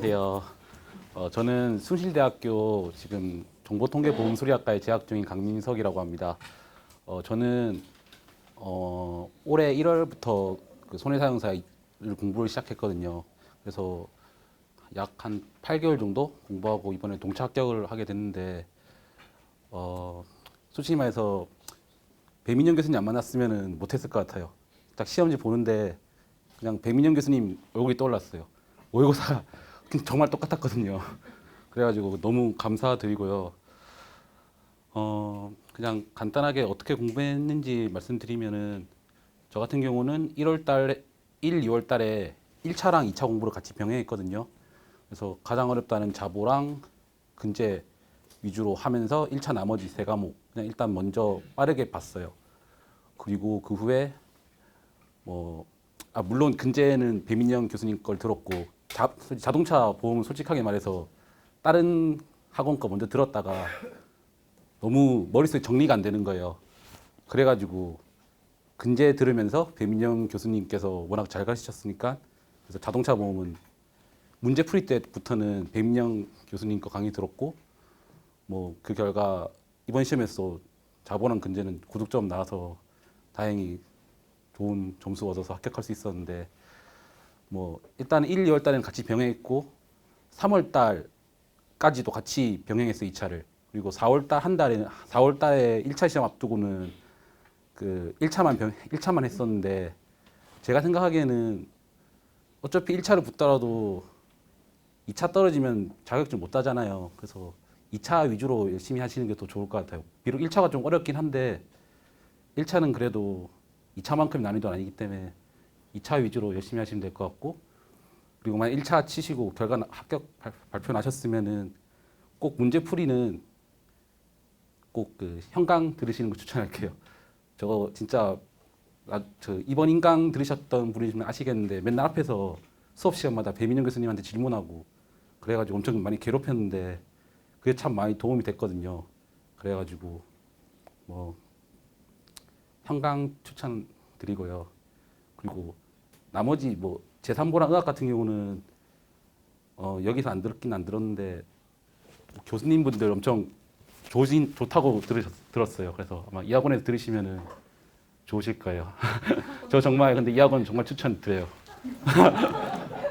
안녕하세요. 저는 숭실대학교 지금 정보통계보험수리학과에 재학 중인 강민석이라고 합니다. 저는 올해 1월부터 그 손해사용사를 공부를 시작했거든요. 그래서 약 한 8개월 정도 공부하고 이번에 동차 합격을 하게 됐는데 솔직히 말해서 배민영 교수님 안 만났으면 못했을 것 같아요. 딱 시험지 보는데 그냥 배민영 교수님 얼굴이 떠올랐어요. 모의고사 정말 똑같았거든요. 그래가지고 너무 감사드리고요. 그냥 간단하게 어떻게 공부했는지 말씀드리면은 저 같은 경우는 1월 달에 2월 달에 1차랑 2차 공부를 같이 병행했거든요. 그래서 가장 어렵다는 자보랑 근제 위주로 하면서 1차 나머지 세 과목 그냥 일단 먼저 빠르게 봤어요. 그리고 그 후에 물론 근제는 배민영 교수님 걸 들었고 자동차 보험은 솔직하게 말해서 다른 학원 거 먼저 들었다가 너무 머릿속에 정리가 안 되는 거예요. 그래가지고 근제 들으면서 배민영 교수님께서 워낙 잘 가르치셨으니까 그래서 자동차 보험은 문제 풀이 때부터는 배민영 교수님 거 강의 들었고 그 결과 이번 시험에서 자보랑 근제는 고득점 나와서 다행히 좋은 점수 얻어서 합격할 수 있었는데 일단 1, 2월 달에는 같이 병행했고 3월 달까지도 같이 병행했어요, 2차를. 그리고 4월 달 한 달에 4월 달에 1차 시험 앞두고는 그 1차만 했었는데 제가 생각하기에는 어차피 1차를 붙더라도 2차 떨어지면 자격증 못 따잖아요. 그래서 2차 위주로 열심히 하시는 게 더 좋을 것 같아요. 비록 1차가 좀 어렵긴 한데 1차는 그래도 2차만큼 난이도는 아니기 때문에 2차 위주로 열심히 하시면 될 것 같고, 그리고 만약 1차 치시고 결과 합격 발표 나셨으면은 꼭 문제풀이는 꼭 그 현강 들으시는 거 추천할게요. 저거 진짜 저 이번 인강 들으셨던 분이시면 아시겠는데 맨날 앞에서 수업 시간마다 배민영 교수님한테 질문하고 그래가지고 엄청 많이 괴롭혔는데 그게 참 많이 도움이 됐거든요. 그래가지고 현강 추천드리고요. 그리고 나머지 제3보랑 의학 같은 경우는 여기서 안 들었긴 안 들었는데 교수님분들 엄청 좋다고 들었어요. 그래서 아마 이 학원에서 들으시면은 좋으실 거예요. 저 정말 근데 이 학원 정말 추천드려요.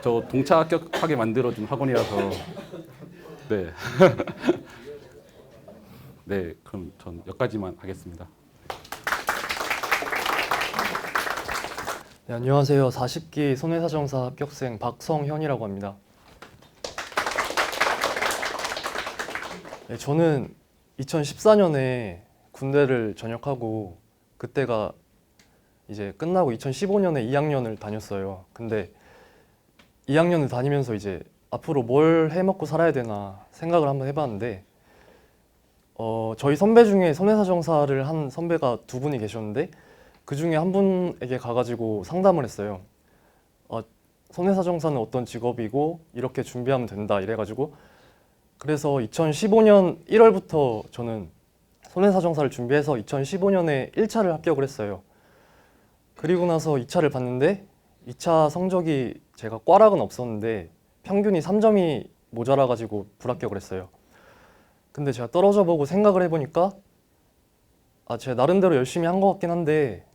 저 동차 합격하게 만들어준 학원이라서 네. 네, 그럼 전 여기까지만 하겠습니다. 네, 안녕하세요. 40기 손해사정사 합격생 박성현이라고 합니다. 네, 저는 2014년에 군대를 전역하고 그때가 이제 끝나고 2015년에 2학년을 다녔어요. 근데 2학년을 다니면서 이제 앞으로 뭘 해먹고 살아야 되나 생각을 한번 해봤는데 저희 선배 중에 손해사정사를 한 선배가 두 분이 계셨는데 그 중에 한 분에게 가가지고 상담을 했어요. 손해사정사는 어떤 직업이고 이렇게 준비하면 된다 이래가지고 그래서 2015년 1월부터 저는 손해사정사를 준비해서 2015년에 1차를 합격을 했어요. 그리고 나서 2차를 봤는데 2차 성적이 제가 꽈락은 없었는데 평균이 3점이 모자라가지고 불합격을 했어요. 근데 제가 떨어져 보고 생각을 해보니까 제가 나름대로 열심히 한 것 같긴 한데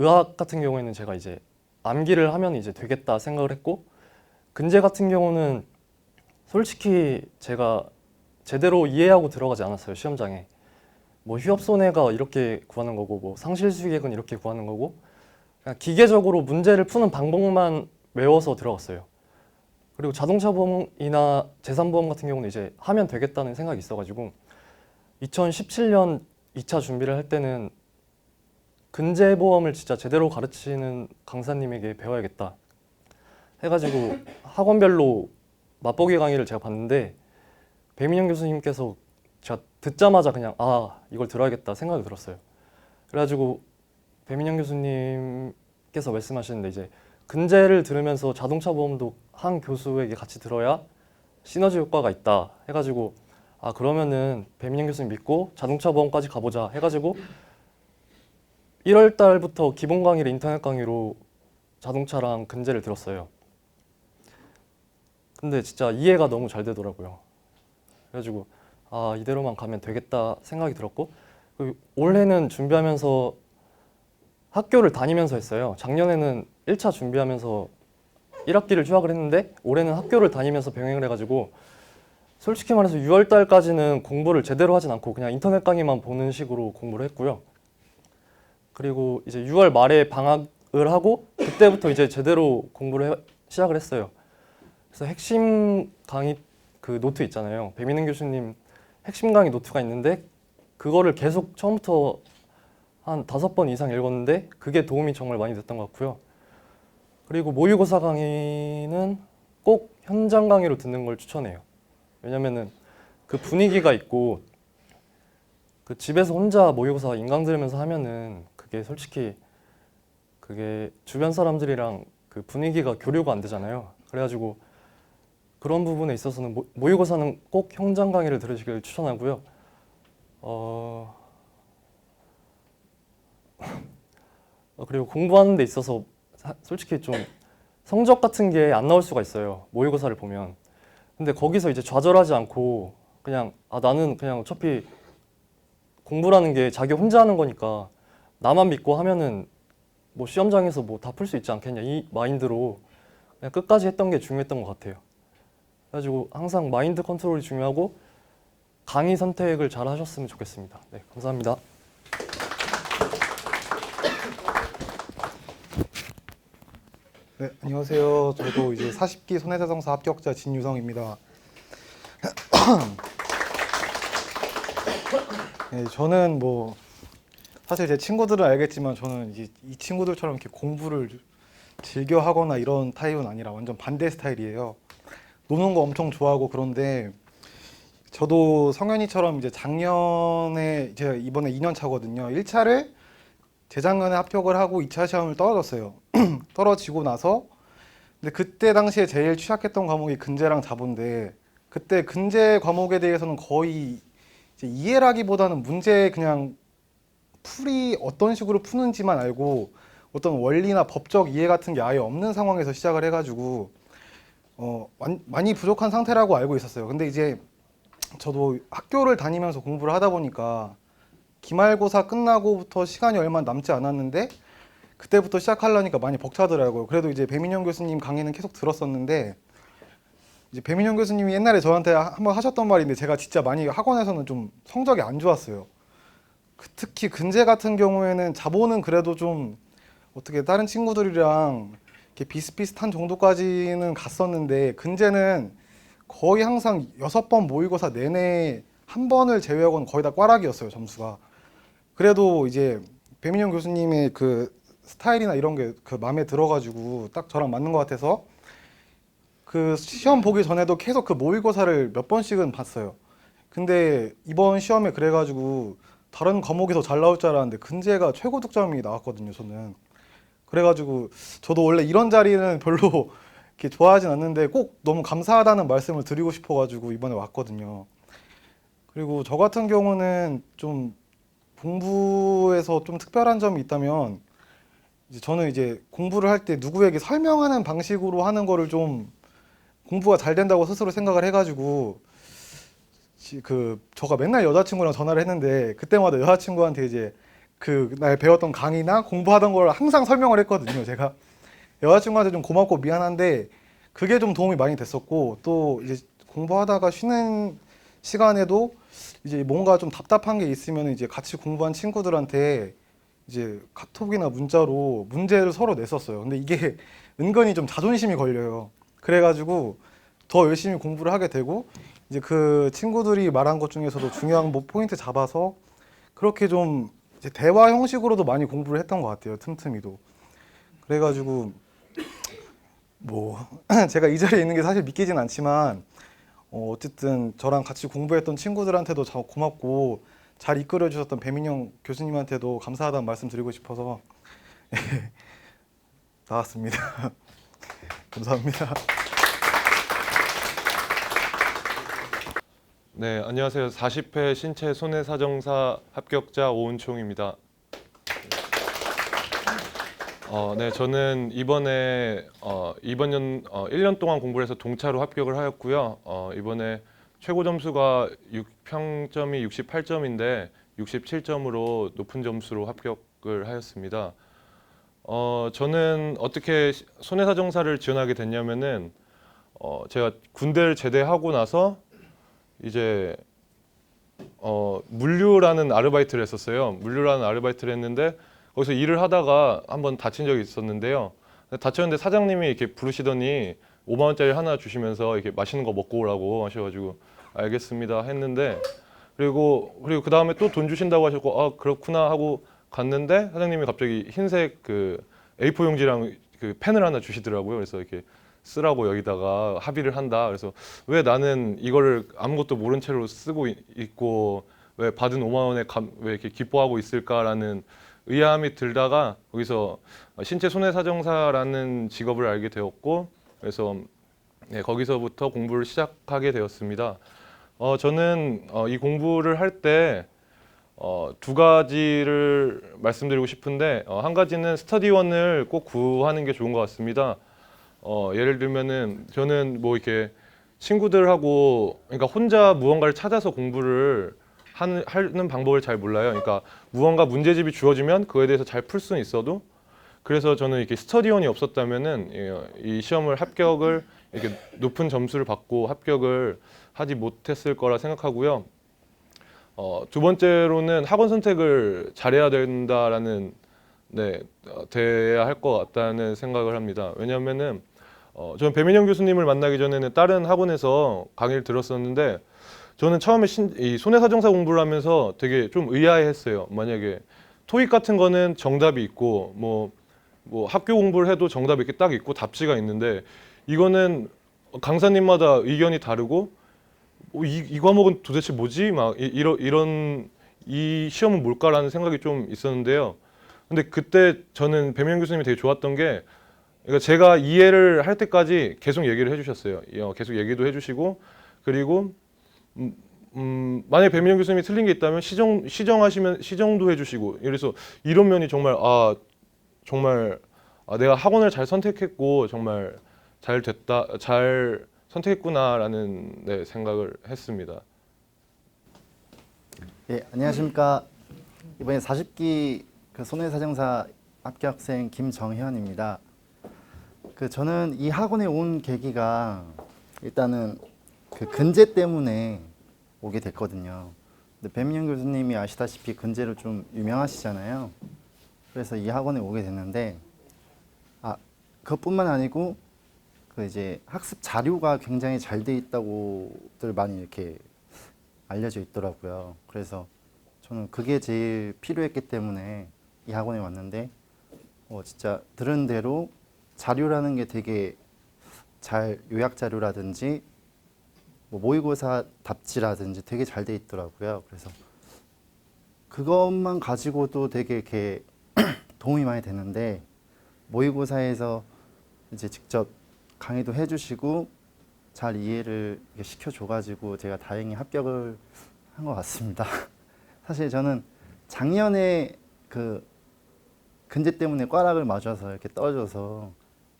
의학 같은 경우에는 제가 이제 암기를 하면 이제 되겠다 생각을 했고 근제 같은 경우는 솔직히 제가 제대로 이해하고 들어가지 않았어요. 시험장에 휴업손해가 이렇게 구하는 거고 상실수익액은 이렇게 구하는 거고 그냥 기계적으로 문제를 푸는 방법만 외워서 들어갔어요. 그리고 자동차 보험이나 재산보험 같은 경우는 이제 하면 되겠다는 생각이 있어가지고 2017년 2차 준비를 할 때는 근제보험을 진짜 제대로 가르치는 강사님에게 배워야겠다 해가지고 학원별로 맛보기 강의를 제가 봤는데 배민영 교수님께서 제가 듣자마자 그냥 이걸 들어야겠다 생각이 들었어요. 그래가지고 배민영 교수님께서 말씀하시는데 이제 근제를 들으면서 자동차 보험도 한 교수에게 같이 들어야 시너지 효과가 있다 해가지고 그러면은 배민영 교수님 믿고 자동차 보험까지 가보자 해가지고 1월 달부터 기본 강의를 인터넷 강의로 자동차랑 근제를 들었어요. 근데 진짜 이해가 너무 잘 되더라고요. 그래가지고 아 이대로만 가면 되겠다 생각이 들었고 그리고 올해는 준비하면서 학교를 다니면서 했어요. 작년에는 1차 준비하면서 1학기를 휴학을 했는데 올해는 학교를 다니면서 병행을 해가지고 솔직히 말해서 6월 달까지는 공부를 제대로 하진 않고 그냥 인터넷 강의만 보는 식으로 공부를 했고요. 그리고 이제 6월 말에 방학을 하고 그때부터 이제 제대로 시작을 했어요. 그래서 핵심 강의 그 노트 있잖아요. 배민은 교수님 핵심 강의 노트가 있는데 그거를 계속 처음부터 한 5번 이상 읽었는데 그게 도움이 정말 많이 됐던 것 같고요. 그리고 모의고사 강의는 꼭 현장 강의로 듣는 걸 추천해요. 왜냐면은 그 분위기가 있고 그 집에서 혼자 모의고사 인강 들으면서 하면은 그게 솔직히 그게 주변 사람들이랑 그 분위기가 교류가 안 되잖아요. 그래가지고 그런 부분에 있어서는 모의고사는 꼭 현장 강의를 들으시길 추천하고요. 그리고 공부하는 데 있어서 솔직히 좀 성적 같은 게 안 나올 수가 있어요. 모의고사를 보면. 근데 거기서 이제 좌절하지 않고 그냥 아 나는 그냥 어차피 공부라는 게 자기 혼자 하는 거니까 나만 믿고 하면은 뭐 시험장에서 뭐 다 풀 수 있지 않겠냐 이 마인드로 그냥 끝까지 했던 게 중요했던 것 같아요. 그래가지고 항상 마인드 컨트롤이 중요하고 강의 선택을 잘 하셨으면 좋겠습니다. 네, 감사합니다. 네, 안녕하세요. 저도 이제 40기 손해자동사 합격자 진유성입니다. 네, 저는 뭐 사실 제 친구들은 알겠지만 저는 이제 이 친구들처럼 이렇게 공부를 즐겨 하거나 이런 타입은 아니라 완전 반대 스타일이에요. 노는 거 엄청 좋아하고 그런데 저도 성현이처럼 이제 작년에 제가 이번에 2년 차거든요. 1차를 재작년에 합격을 하고 2차 시험을 떨어졌어요. 떨어지고 나서 근데 그때 당시에 제일 취약했던 과목이 근제랑 자본인데 그때 근제 과목에 대해서는 거의 이제 이해라기보다는 문제 그냥 풀이 어떤 식으로 푸는지만 알고 어떤 원리나 법적 이해 같은 게 아예 없는 상황에서 시작을 해가지고 많이 부족한 상태라고 알고 있었어요. 근데 이제 저도 학교를 다니면서 공부를 하다 보니까 기말고사 끝나고부터 시간이 얼마 남지 않았는데 그때부터 시작하려니까 많이 벅차더라고요. 그래도 이제 배민영 교수님 강의는 계속 들었었는데 이제 배민영 교수님이 옛날에 저한테 한번 하셨던 말인데 제가 진짜 많이 학원에서는 좀 성적이 안 좋았어요. 특히 근제 같은 경우에는 자본은 그래도 좀 어떻게 다른 친구들이랑 이렇게 비슷비슷한 정도까지는 갔었는데 근제는 거의 항상 6번 모의고사 내내 한 번을 제외하고는 거의 다 꽈락이었어요, 점수가. 그래도 이제 배민영 교수님의 그 스타일이나 이런 게 그 마음에 들어가지고 딱 저랑 맞는 것 같아서 그 시험 보기 전에도 계속 그 모의고사를 몇 번씩은 봤어요. 근데 이번 시험에 그래가지고 다른 과목에서 잘 나올 줄 알았는데 근제가 최고 득점이 나왔거든요, 저는. 그래가지고 저도 원래 이런 자리는 별로 이렇게 좋아하진 않는데 꼭 너무 감사하다는 말씀을 드리고 싶어가지고 이번에 왔거든요. 그리고 저 같은 경우는 좀 공부에서 좀 특별한 점이 있다면 이제 저는 이제 공부를 할 때 누구에게 설명하는 방식으로 하는 거를 좀 공부가 잘 된다고 스스로 생각을 해가지고 저가 맨날 여자친구랑 전화를 했는데 그때마다 여자친구한테 이제 그 날 배웠던 강의나 공부하던 걸 항상 설명을 했거든요. 제가 여자친구한테 좀 고맙고 미안한데 그게 좀 도움이 많이 됐었고 또 이제 공부하다가 쉬는 시간에도 이제 뭔가 좀 답답한 게 있으면 이제 같이 공부한 친구들한테 이제 카톡이나 문자로 문제를 서로 냈었어요. 근데 이게 은근히 좀 자존심이 걸려요. 그래가지고 더 열심히 공부를 하게 되고 이제 그 친구들이 말한 것 중에서도 중요한 뭐 포인트 잡아서 그렇게 좀 이제 대화 형식으로도 많이 공부를 했던 것 같아요. 틈틈이도. 그래가지고 뭐 제가 이 자리에 있는 게 사실 믿기진 않지만 어쨌든 저랑 같이 공부했던 친구들한테도 참 고맙고 잘 이끌어 주셨던 배민영 교수님한테도 감사하다는 말씀 드리고 싶어서 나왔습니다. 감사합니다. 네, 안녕하세요. 40회 신체 손해사정사 합격자 오은총입니다. 네, 저는 이번에 이번 1년 동안 공부를 해서 동차로 합격을 하였고요. 이번에 최고 점수가 평점이 68점인데 67점으로 높은 점수로 합격을 하였습니다. 저는 어떻게 손해사정사를 지원하게 됐냐면은 제가 군대를 제대하고 나서 이제 물류라는 아르바이트를 했었어요. 물류라는 아르바이트를 했는데 거기서 일을 하다가 한번 다친 적이 있었는데요. 다쳤는데 사장님이 이렇게 부르시더니 5만 원짜리 하나 주시면서 이렇게 맛있는 거 먹고 오라고 하셔가지고 알겠습니다 했는데 그리고 그 다음에 또 돈 주신다고 하셨고 아 그렇구나 하고 갔는데 사장님이 갑자기 흰색 그 A4 용지랑 그 펜을 하나 주시더라고요. 그래서 이렇게 쓰라고 여기다가 합의를 한다. 그래서 왜 나는 이거를 아무것도 모른 채로 쓰고 있고 왜 받은 5만 원에 왜 이렇게 기뻐하고 있을까라는 의아함이 들다가 거기서 신체 손해사정사라는 직업을 알게 되었고 그래서 네, 거기서부터 공부를 시작하게 되었습니다. 저는 이 공부를 할 때 두 가지를 말씀드리고 싶은데 한 가지는 스터디원을 꼭 구하는 게 좋은 것 같습니다. 예를 들면은 저는 뭐 이렇게 친구들하고 그러니까 혼자 무언가를 찾아서 공부를 하는 방법을 잘 몰라요. 그러니까 무언가 문제집이 주어지면 그거에 대해서 잘 풀 수는 있어도 그래서 저는 이렇게 스터디원이 없었다면은 이 시험을 합격을 이렇게 높은 점수를 받고 합격을 하지 못했을 거라 생각하고요. 두 번째로는 학원 선택을 잘해야 된다라는 돼야 할 것 같다는 생각을 합니다. 왜냐하면은 저는 배민영 교수님을 만나기 전에는 다른 학원에서 강의를 들었었는데 저는 처음에 이 손해사정사 공부를 하면서 되게 좀 의아해했어요. 만약에 토익 같은 거는 정답이 있고 뭐 학교 공부를 해도 정답이 이렇게 딱 있고 답지가 있는데 이거는 강사님마다 의견이 다르고 이 과목은 도대체 뭐지? 막 이런 이 시험은 뭘까라는 생각이 좀 있었는데요. 근데 그때 저는 배민영 교수님이 되게 좋았던 게 그러니까 제가 이해를 할 때까지 계속 얘기를 해주셨어요. 계속 얘기도 해주시고 그리고 만약에 배민영 교수님이 틀린 게 있다면 시정하시면 시정도 해주시고 그래서 이런 면이 정말 내가 학원을 잘 선택했고 정말 잘 선택했구나라는 생각을 했습니다. 예, 안녕하십니까. 이번에 40기 그 손해사정사 합격생 김정현입니다. 저는 이 학원에 온 계기가 일단은 그 근제 때문에 오게 됐거든요. 근데 배민영 교수님이 아시다시피 근제로 좀 유명하시잖아요. 그래서 이 학원에 오게 됐는데 그것뿐만 아니고 그 이제 학습 자료가 굉장히 잘 돼 있다고들 많이 이렇게 알려져 있더라고요. 그래서 저는 그게 제일 필요했기 때문에 이 학원에 왔는데 진짜 들은 대로 자료라는 게 되게 잘 요약 자료라든지 뭐 모의고사 답지라든지 되게 잘 돼 있더라고요. 그래서 그것만 가지고도 되게 이렇게 도움이 많이 되는데 모의고사에서 이제 직접 강의도 해주시고 잘 이해를 시켜줘가지고 제가 다행히 합격을 한 것 같습니다. 사실 저는 작년에 그 근제 때문에 꽈락을 맞아서 이렇게 떨어져서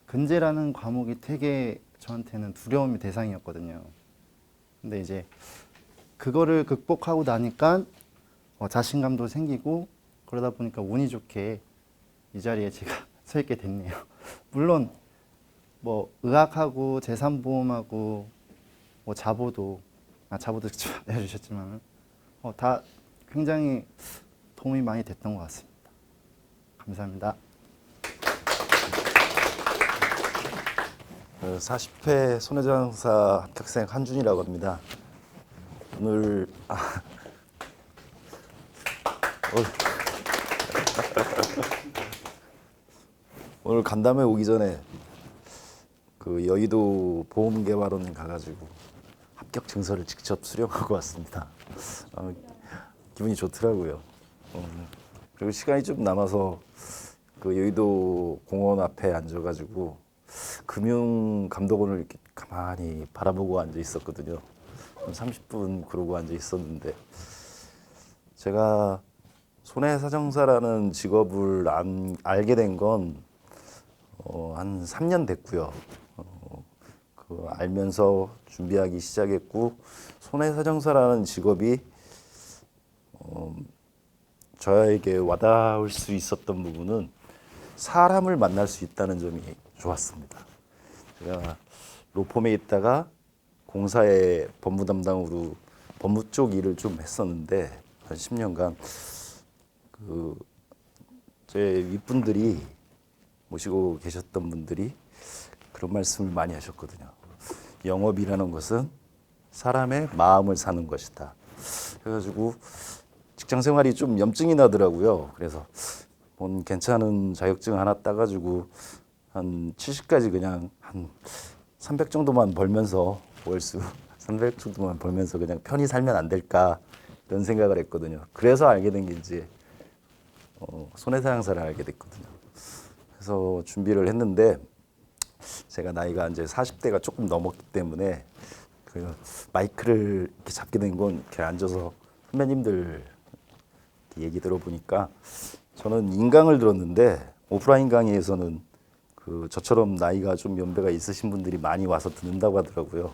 근제라는 과목이 되게 저한테는 두려움의 대상이었거든요. 근데 이제 그거를 극복하고 나니까 자신감도 생기고 그러다 보니까 운이 좋게 이 자리에 제가 서 있게 됐네요. 물론 뭐 의학하고 재산보험하고 뭐 자보도 좀 알려주셨지만 다 굉장히 도움이 많이 됐던 것 같습니다. 감사합니다. 40회 손해사정사 합격생 한준이라고 합니다. 오늘 간담회 오기 전에 그 여의도 보험개발원 가가지고 합격 증서를 직접 수령하고 왔습니다. 기분이 좋더라고요. 그리고 시간이 좀 남아서 그 여의도 공원 앞에 앉아가지고 금융감독원을 이렇게 가만히 바라보고 앉아 있었거든요. 30분 그러고 앉아 있었는데 제가 손해사정사라는 직업을 알게 된 건 한 3년 됐고요. 그 알면서 준비하기 시작했고 손해사정사라는 직업이 저에게 와닿을 수 있었던 부분은 사람을 만날 수 있다는 점이 좋았습니다. 제가 로펌에 있다가 공사의 법무 담당으로 법무 쪽 일을 좀 했었는데 한 10년간 제 윗분들이 모시고 계셨던 분들이 그런 말씀을 많이 하셨거든요. 영업이라는 것은 사람의 마음을 사는 것이다. 그래가지고 직장 생활이 좀 염증이 나더라고요. 그래서 뭔 괜찮은 자격증 하나 따가지고 한 70까지 그냥 한 300 정도만 벌면서 월수 300 정도만 벌면서 그냥 편히 살면 안 될까 이런 생각을 했거든요. 그래서 알게 된 게 이제 손해사양사를 알게 됐거든요. 그래서 준비를 했는데 제가 나이가 이제 40대가 조금 넘었기 때문에 그 마이크를 이렇게 잡게 된 건 이렇게 앉아서 선배님들 얘기 들어보니까 저는 인강을 들었는데 오프라인 강의에서는 그 저처럼 나이가 좀 연배가 있으신 분들이 많이 와서 듣는다고 하더라고요.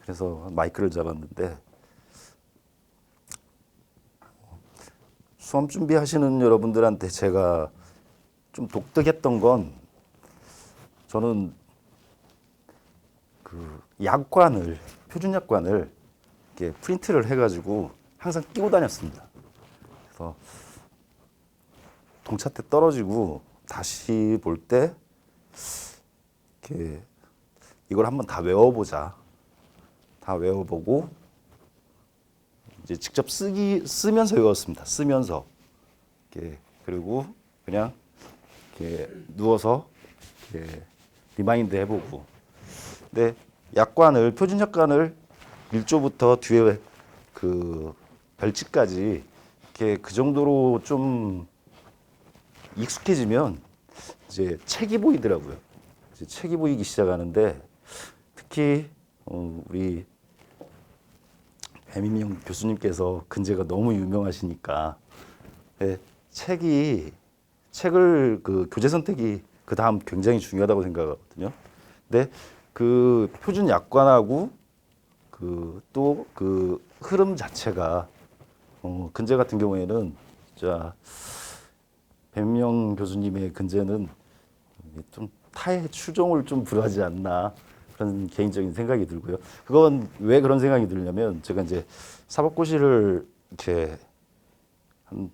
그래서 마이크를 잡았는데 수험 준비하시는 여러분들한테 제가 좀 독특했던 건 저는 그 약관을 표준 약관을 이렇게 프린트를 해가지고 항상 끼고 다녔습니다. 그래서 동차 때 떨어지고 다시 볼 때 이렇게 이걸 한번 다 외워보자. 다 외워보고 이제 직접 쓰면서 외웠습니다. 쓰면서 이렇게 그리고 그냥 이렇게 누워서 이렇게 리마인드 해보고. 근데 약관을 표준 약관을 1조부터 뒤에 그 별치까지 이렇게 그 정도로 좀 익숙해지면 이제 책이 보이더라고요. 이제 책이 보이기 시작하는데 특히 우리 배민영 교수님께서 근제가 너무 유명하시니까 책을 그 교재 선택이 그 다음 굉장히 중요하다고 생각하거든요. 근데 그 표준 약관하고 그 또 그 흐름 자체가 근제 같은 경우에는 진짜 배민영 교수님의 근제는 좀 타의 추종을 좀 불허하지 않나 그런 개인적인 생각이 들고요. 그건 왜 그런 생각이 들냐면 제가 이제 사법고시를 이렇게 한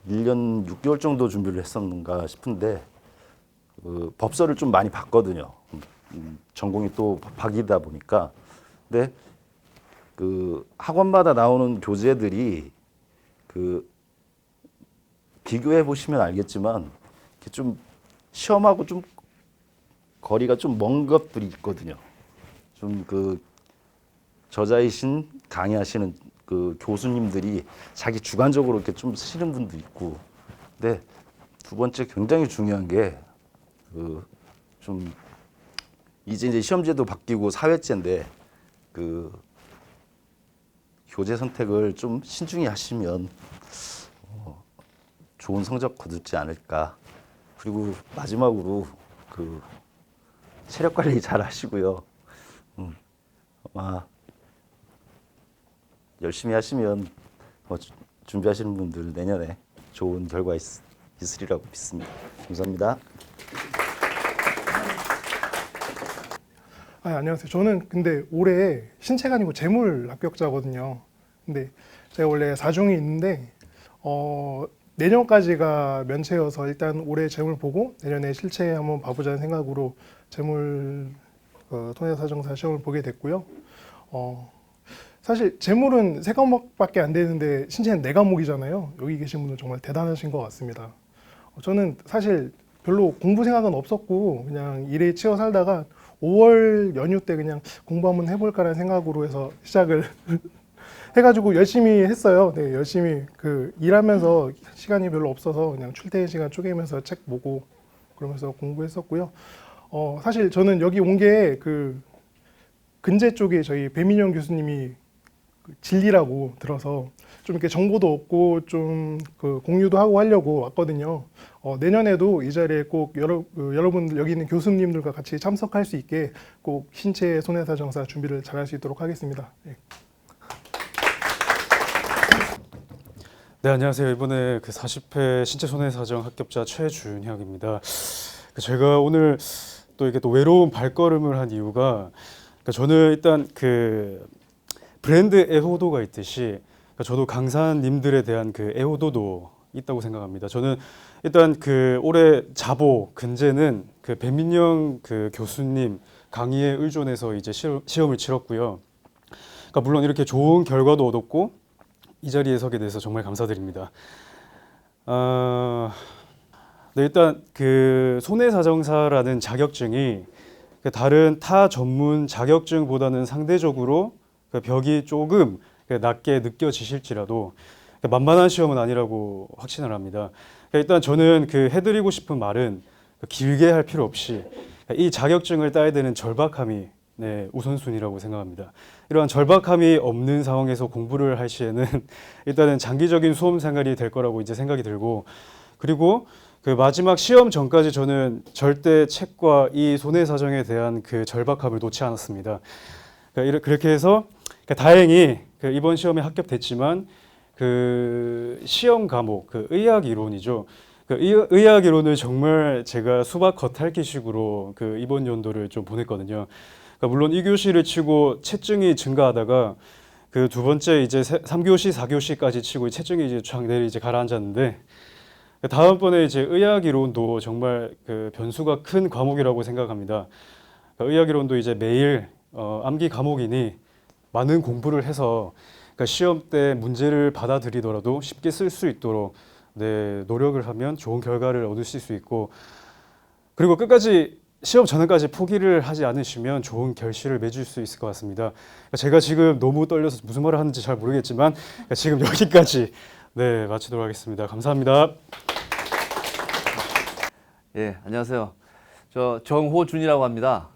1년 6개월 정도 준비를 했었는가 싶은데 그 법서를 좀 많이 봤거든요. 전공이 또 법학이다 보니까. 근데 그 학원마다 나오는 교재들이 그 비교해 보시면 알겠지만 이렇게 좀 시험하고 좀 거리가 좀 먼 것들이 있거든요. 좀 그 저자이신 강의하시는 그 교수님들이 자기 주관적으로 이렇게 좀 쓰시는 분도 있고. 근데 두 번째 굉장히 중요한 게 그 좀 이제 시험제도 바뀌고 사회제인데 그 교재 선택을 좀 신중히 하시면 좋은 성적 거두지 않을까. 그리고 마지막으로 그 체력 관리 잘 하시고요. 아마 열심히 하시면 준비하시는 분들 내년에 좋은 결과 있으리라고 믿습니다. 감사합니다. 안녕하세요. 저는 근데 올해 신체가 아니고 재물 합격자거든요. 근데 제가 원래 사중이 있는데 내년까지가 면체여서 일단 올해 재물 보고 내년에 실체 한번 봐보자는 생각으로 재물 통해사정사 시험을 보게 됐고요. 사실 재물은 3과목밖에 안 되는데 신체는 4과목이잖아요. 여기 계신 분은 정말 대단하신 것 같습니다. 저는 사실 별로 공부 생각은 없었고 그냥 일에 치여 살다가 5월 연휴 때 그냥 공부 한번 해볼까라는 생각으로 해서 시작을 해가지고 열심히 했어요. 네, 열심히 그 일하면서 시간이 별로 없어서 그냥 출퇴근 시간 쪼개면서 책 보고 그러면서 공부했었고요. 사실 저는 여기 온 게 그 근제 쪽에 저희 배민영 교수님이 그 진리라고 들어서 좀 이렇게 정보도 얻고 좀 그 공유도 하고 하려고 왔거든요. 내년에도 이 자리에 꼭 여러분들 여기 있는 교수님들과 같이 참석할 수 있게 꼭 신체 손해사정사 준비를 잘할 수 있도록 하겠습니다. 예. 네, 안녕하세요. 이번에 그 40회 신체 손해사정 합격자 최준혁입니다. 제가 오늘 또 이게 또 외로운 발걸음을 한 이유가 저는 일단 그 브랜드 애호도가 있듯이 저도 강사님들에 대한 그 애호도도 있다고 생각합니다. 저는 일단 그 올해 자보 근제는 그 배민영 그 교수님 강의에 의존해서 이제 시험을 치렀고요. 그러니까 물론 이렇게 좋은 결과도 얻었고 이 자리에 서게 돼서 정말 감사드립니다. 네, 일단 그 손해사정사라는 자격증이 그 다른 타 전문 자격증보다는 상대적으로 그 벽이 조금 낮게 느껴지실지라도 만만한 시험은 아니라고 확신을 합니다. 일단 저는 그 해드리고 싶은 말은 길게 할 필요 없이 이 자격증을 따야 되는 절박함이 우선순위라고 생각합니다. 이러한 절박함이 없는 상황에서 공부를 할 시에는 일단은 장기적인 수험 생활이 될 거라고 이제 생각이 들고, 그리고 그 마지막 시험 전까지 저는 절대 책과 이 손해사정에 대한 그 절박함을 놓지 않았습니다. 그렇게 해서 다행히 이번 시험에 합격됐지만 그 시험 과목 그 의학 이론이죠. 그 의학 이론을 정말 제가 수박 겉핥기식으로 그 이번 연도를 좀 보냈거든요. 그러니까 물론 2교시를 치고 채증이 증가하다가 그 두 번째 이제 3교시, 4교시까지 치고 채증이 이제 쫙 내리 이제 가라앉았는데, 다음번에 이제 의학 이론도 정말 그 변수가 큰 과목이라고 생각합니다. 그러니까 의학 이론도 이제 매일 암기 과목이니 많은 공부를 해서 그러니까 시험 때 문제를 받아들이더라도 쉽게 쓸 수 있도록 노력을 하면 좋은 결과를 얻으실 수 있고, 그리고 끝까지 시험 전까지 포기를 하지 않으시면 좋은 결실을 맺을 수 있을 것 같습니다. 제가 지금 너무 떨려서 무슨 말을 하는지 잘 모르겠지만 지금 여기까지 마치도록 하겠습니다. 감사합니다. 예, 안녕하세요. 저 정호준이라고 합니다.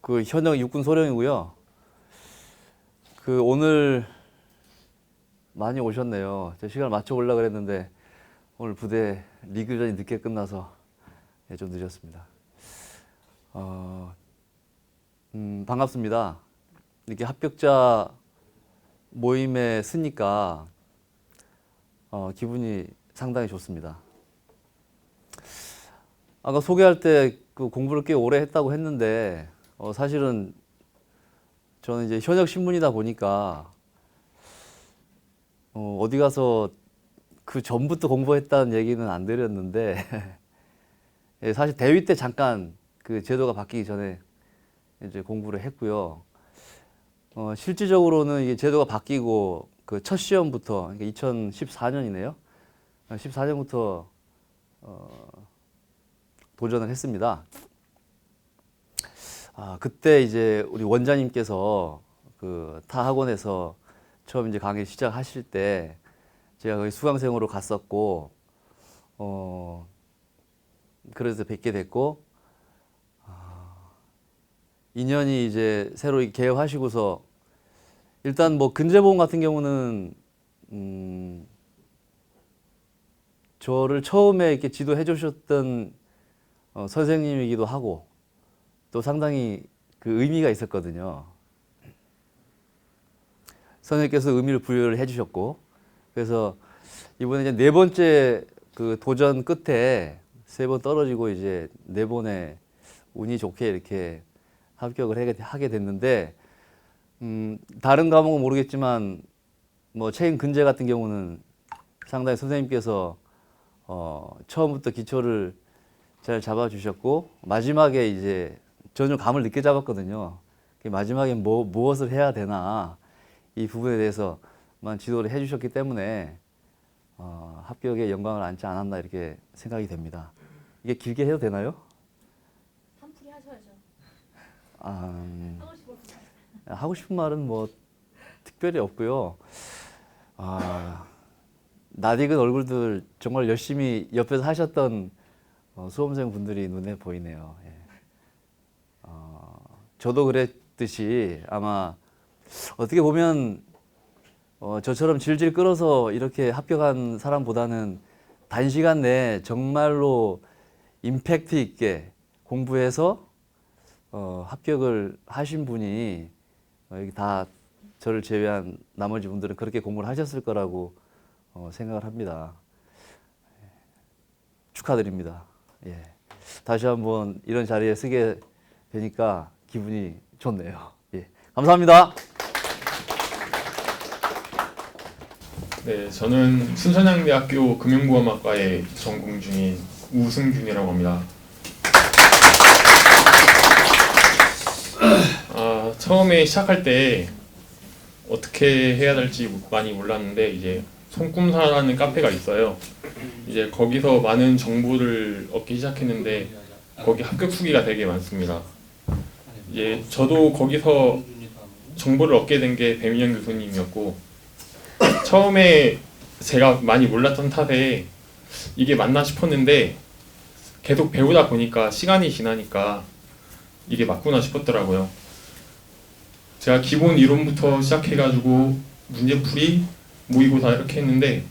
그 현역 육군 소령이고요. 그 오늘 많이 오셨네요. 제 시간을 맞춰 오려고 그랬는데 오늘 부대 리그전이 늦게 끝나서 좀 늦었습니다. 반갑습니다. 이렇게 합격자 모임에 쓰니까 기분이 상당히 좋습니다. 아까 소개할 때 그 공부를 꽤 오래 했다고 했는데 사실은 저는 이제 현역 신문이다 보니까 어디 가서 그 전부터 공부했다는 얘기는 안 드렸는데 예, 사실 대위 때 잠깐 그 제도가 바뀌기 전에 이제 공부를 했고요. 실질적으로는 이게 제도가 바뀌고 그 첫 시험부터, 그러니까 2014년이네요. 14년부터 도전을 했습니다. 그때 이제 우리 원장님께서 그 타 학원에서 처음 이제 강의 시작하실 때 제가 거기 수강생으로 갔었고, 그래서 뵙게 됐고, 2년이 이제 새로 개업하시고서 일단 뭐 근제보험 같은 경우는 저를 처음에 이렇게 지도해 주셨던 선생님이기도 하고 또 상당히 그 의미가 있었거든요. 선생님께서 의미를 부여를 해주셨고, 그래서 이번에 이제 네 번째 그 도전 끝에 3번 떨어지고 이제 4번에 운이 좋게 이렇게 합격을 하게 됐는데, 다른 과목은 모르겠지만 뭐 책 근제 같은 경우는 상당히 선생님께서 처음부터 기초를 잘 잡아주셨고, 마지막에 이제 저는 좀 감을 늦게 잡았거든요. 마지막에 무엇을 해야 되나 이 부분에 대해서만 지도를 해주셨기 때문에 합격에 영광을 안지 않았나 이렇게 생각이 됩니다. 이게 길게 해도 되나요? 한풀이 하셔야죠. 하고 싶은 말은 뭐 특별히 없고요. 낯익은 얼굴들 정말 열심히 옆에서 하셨던 수험생 분들이 눈에 보이네요. 예. 저도 그랬듯이 아마 어떻게 보면 저처럼 질질 끌어서 이렇게 합격한 사람보다는 단시간 내에 정말로 임팩트 있게 공부해서 합격을 하신 분이 여기 다 저를 제외한 나머지 분들은 그렇게 공부를 하셨을 거라고 생각을 합니다. 축하드립니다. 예. 다시 한번 이런 자리에 쓰게 되니까 기분이 좋네요. 예. 감사합니다. 네, 저는 순천향대학교 금융보험학과에 전공 중인 우승균이라고 합니다. 처음에 시작할 때 어떻게 해야 될지 많이 몰랐는데 이제 손꿈사라는 카페가 있어요. 이제 거기서 많은 정보를 얻기 시작했는데 거기 합격 후기가 되게 많습니다. 이제 저도 거기서 정보를 얻게 된 게 배민영 교수님이었고, 처음에 제가 많이 몰랐던 탓에 이게 맞나 싶었는데 계속 배우다 보니까 시간이 지나니까 이게 맞구나 싶었더라고요. 제가 기본 이론부터 시작해가지고 문제풀이, 모의고사 이렇게 했는데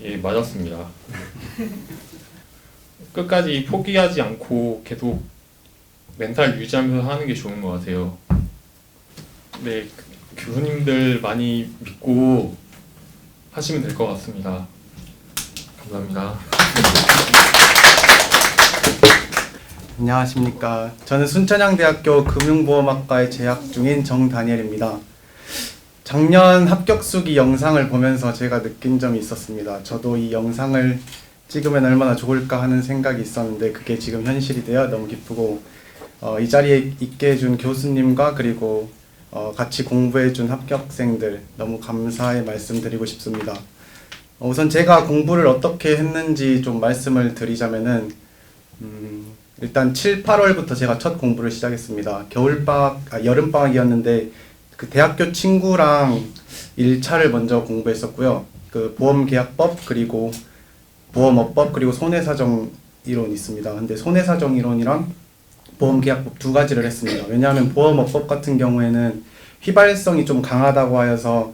예, 맞았습니다. 끝까지 포기하지 않고 계속 멘탈 유지하면서 하는 게 좋은 것 같아요. 네, 교수님들 많이 믿고 하시면 될 것 같습니다. 감사합니다. 안녕하십니까. 저는 순천향대학교 금융보험학과에 재학 중인 정다니엘입니다. 작년 합격수기 영상을 보면서 제가 느낀 점이 있었습니다. 저도 이 영상을 찍으면 얼마나 좋을까 하는 생각이 있었는데 그게 지금 현실이 되어 너무 기쁘고, 이 자리에 있게 해준 교수님과 그리고 같이 공부해준 합격생들 너무 감사의 말씀드리고 싶습니다. 우선 제가 공부를 어떻게 했는지 좀 말씀을 드리자면은 일단 7, 8월부터 제가 첫 공부를 시작했습니다. 여름방학이었는데 그 대학교 친구랑 1차를 먼저 공부했었고요. 그 보험계약법 그리고 보험업법 그리고 손해사정 이론 있습니다. 근데 손해사정 이론이랑 보험계약법 두 가지를 했습니다. 왜냐하면 보험업법 같은 경우에는 휘발성이 좀 강하다고 하여서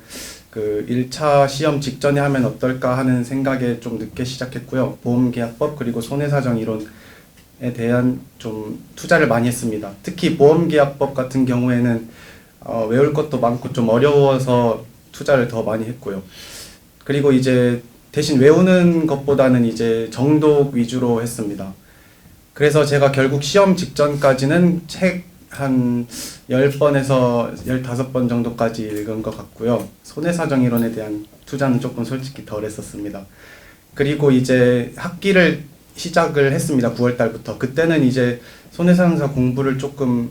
그 1차 시험 직전에 하면 어떨까 하는 생각에 좀 늦게 시작했고요. 보험계약법 그리고 손해사정 이론에 대한 좀 투자를 많이 했습니다. 특히 보험계약법 같은 경우에는 외울 것도 많고 좀 어려워서 투자를 더 많이 했고요. 그리고 이제 대신 외우는 것보다는 이제 정독 위주로 했습니다. 그래서 제가 결국 시험 직전까지는 책 한 10번에서 15번 정도까지 읽은 것 같고요. 손해사정 이론에 대한 투자는 조금 솔직히 덜 했었습니다. 그리고 이제 학기를 시작을 했습니다. 9월 달부터. 그때는 이제 손해상사 공부를 조금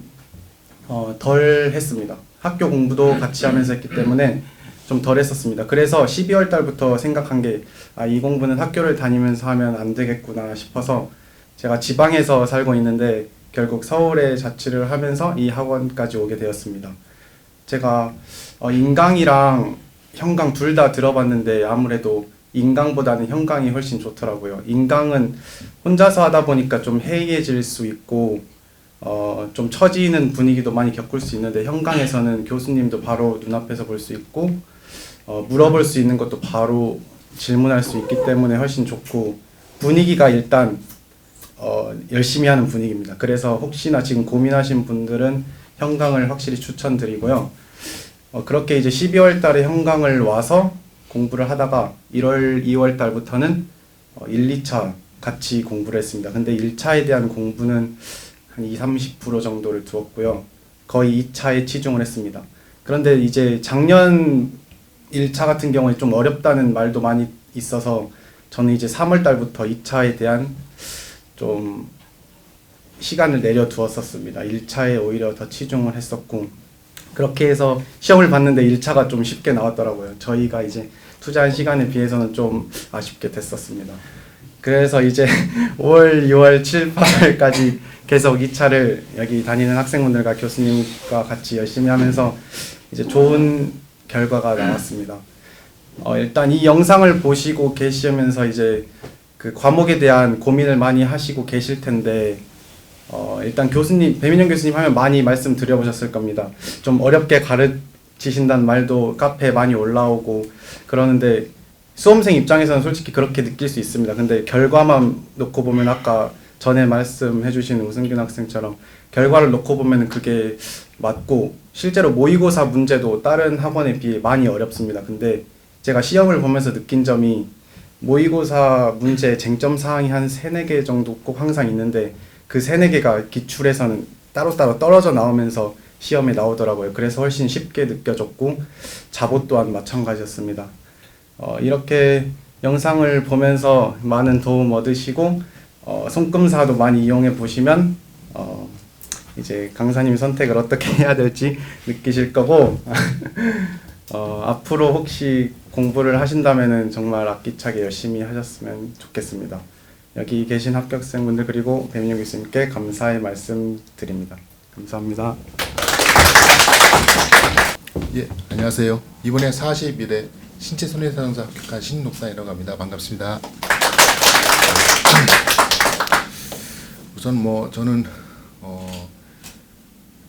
덜 했습니다. 학교 공부도 같이 하면서 했기 때문에 좀 덜 했었습니다. 그래서 12월 달부터 생각한 게 이 공부는 학교를 다니면서 하면 안 되겠구나 싶어서 제가 지방에서 살고 있는데 결국 서울에 자취를 하면서 이 학원까지 오게 되었습니다. 제가 인강이랑 형강 둘 다 들어봤는데 아무래도 인강보다는 형강이 훨씬 좋더라고요. 인강은 혼자서 하다 보니까 좀 해이해질 수 있고 좀 처지는 분위기도 많이 겪을 수 있는데 형강에서는 교수님도 바로 눈앞에서 볼 수 있고 물어볼 수 있는 것도 바로 질문할 수 있기 때문에 훨씬 좋고 분위기가 일단 열심히 하는 분위기입니다. 그래서 혹시나 지금 고민하신 분들은 형강을 확실히 추천드리고요. 그렇게 이제 12월 달에 형강을 와서 공부를 하다가 1월, 2월 달부터는 1, 2차 같이 공부를 했습니다. 근데 1차에 대한 공부는 한 20-30% 정도를 두었고요. 거의 2차에 치중을 했습니다. 그런데 이제 작년 1차 같은 경우에 좀 어렵다는 말도 많이 있어서 저는 이제 3월 달부터 2차에 대한 좀 시간을 내려두었었습니다. 1차에 오히려 더 치중을 했었고 그렇게 해서 시험을 봤는데 1차가 좀 쉽게 나왔더라고요. 저희가 이제 투자한 시간에 비해서는 좀 아쉽게 됐었습니다. 그래서 이제 5월, 6월, 7, 8월까지 계속 2차를 여기 다니는 학생분들과 교수님과 같이 열심히 하면서 이제 좋은 결과가 나왔습니다. 일단 이 영상을 보시고 계시면서 이제 그 과목에 대한 고민을 많이 하시고 계실 텐데 일단 배민영 교수님 하면 많이 말씀 드려보셨을 겁니다. 좀 어렵게 가르치신다는 말도 카페에 많이 올라오고 그러는데 수험생 입장에서는 솔직히 그렇게 느낄 수 있습니다. 근데 결과만 놓고 보면 아까 전에 말씀해주신 우승균 학생처럼 결과를 놓고 보면 그게 맞고 실제로 모의고사 문제도 다른 학원에 비해 많이 어렵습니다. 근데 제가 시험을 보면서 느낀 점이 모의고사 문제 쟁점 사항이 한 3-4개 정도 꼭 항상 있는데 그 3-4개가 기출에서는 따로따로 떨어져 나오면서 시험에 나오더라고요. 그래서 훨씬 쉽게 느껴졌고 자보 또한 마찬가지였습니다. 이렇게 영상을 보면서 많은 도움 얻으시고 손금사도 많이 이용해 보시면 이제 강사님 선택을 어떻게 해야 될지 느끼실 거고 앞으로 혹시 공부를 하신다면은 정말 악기차게 열심히 하셨으면 좋겠습니다. 여기 계신 합격생분들 그리고 배민영 교수님께 감사의 말씀 드립니다. 감사합니다. 예, 안녕하세요. 이번에 41회 신체 손해사정사 합격한 신록상이라고 합니다. 반갑습니다. 우선 뭐 저는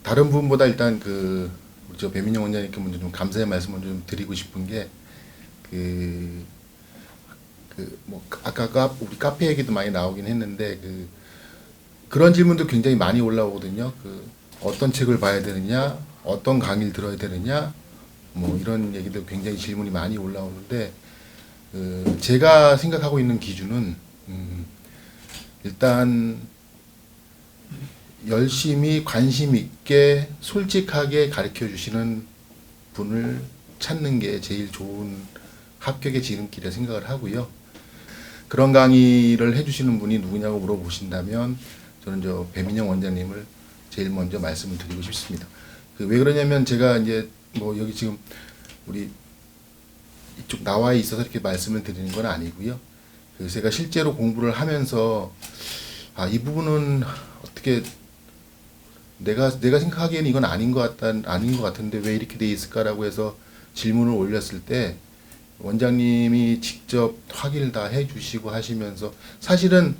다른 부분보다 일단 우리 저 배민영 원장님께 먼저 좀 감사의 말씀을 좀 드리고 싶은 게 뭐 아까 우리 카페 얘기도 많이 나오긴 했는데 그런 질문도 굉장히 많이 올라오거든요. 어떤 책을 봐야 되느냐, 어떤 강의를 들어야 되느냐, 뭐 이런 얘기도 굉장히 질문이 많이 올라오는데 제가 생각하고 있는 기준은 일단 열심히 관심 있게 솔직하게 가르쳐 주시는 분을 찾는 게 제일 좋은 합격의 지름길이라 생각을 하고요. 그런 강의를 해주시는 분이 누구냐고 물어보신다면 저는 저 배민영 원장님을 제일 먼저 말씀을 드리고 싶습니다. 왜 그러냐면 제가 이제 뭐 여기 지금 우리 이쪽 나와 있어서 이렇게 말씀을 드리는 건 아니고요. 제가 실제로 공부를 하면서 이 부분은 어떻게 내가 생각하기에는 이건 아닌 것 같은데 왜 이렇게 돼 있을까라고 해서 질문을 올렸을 때 원장님이 직접 확인을 다 해주시고 하시면서 사실은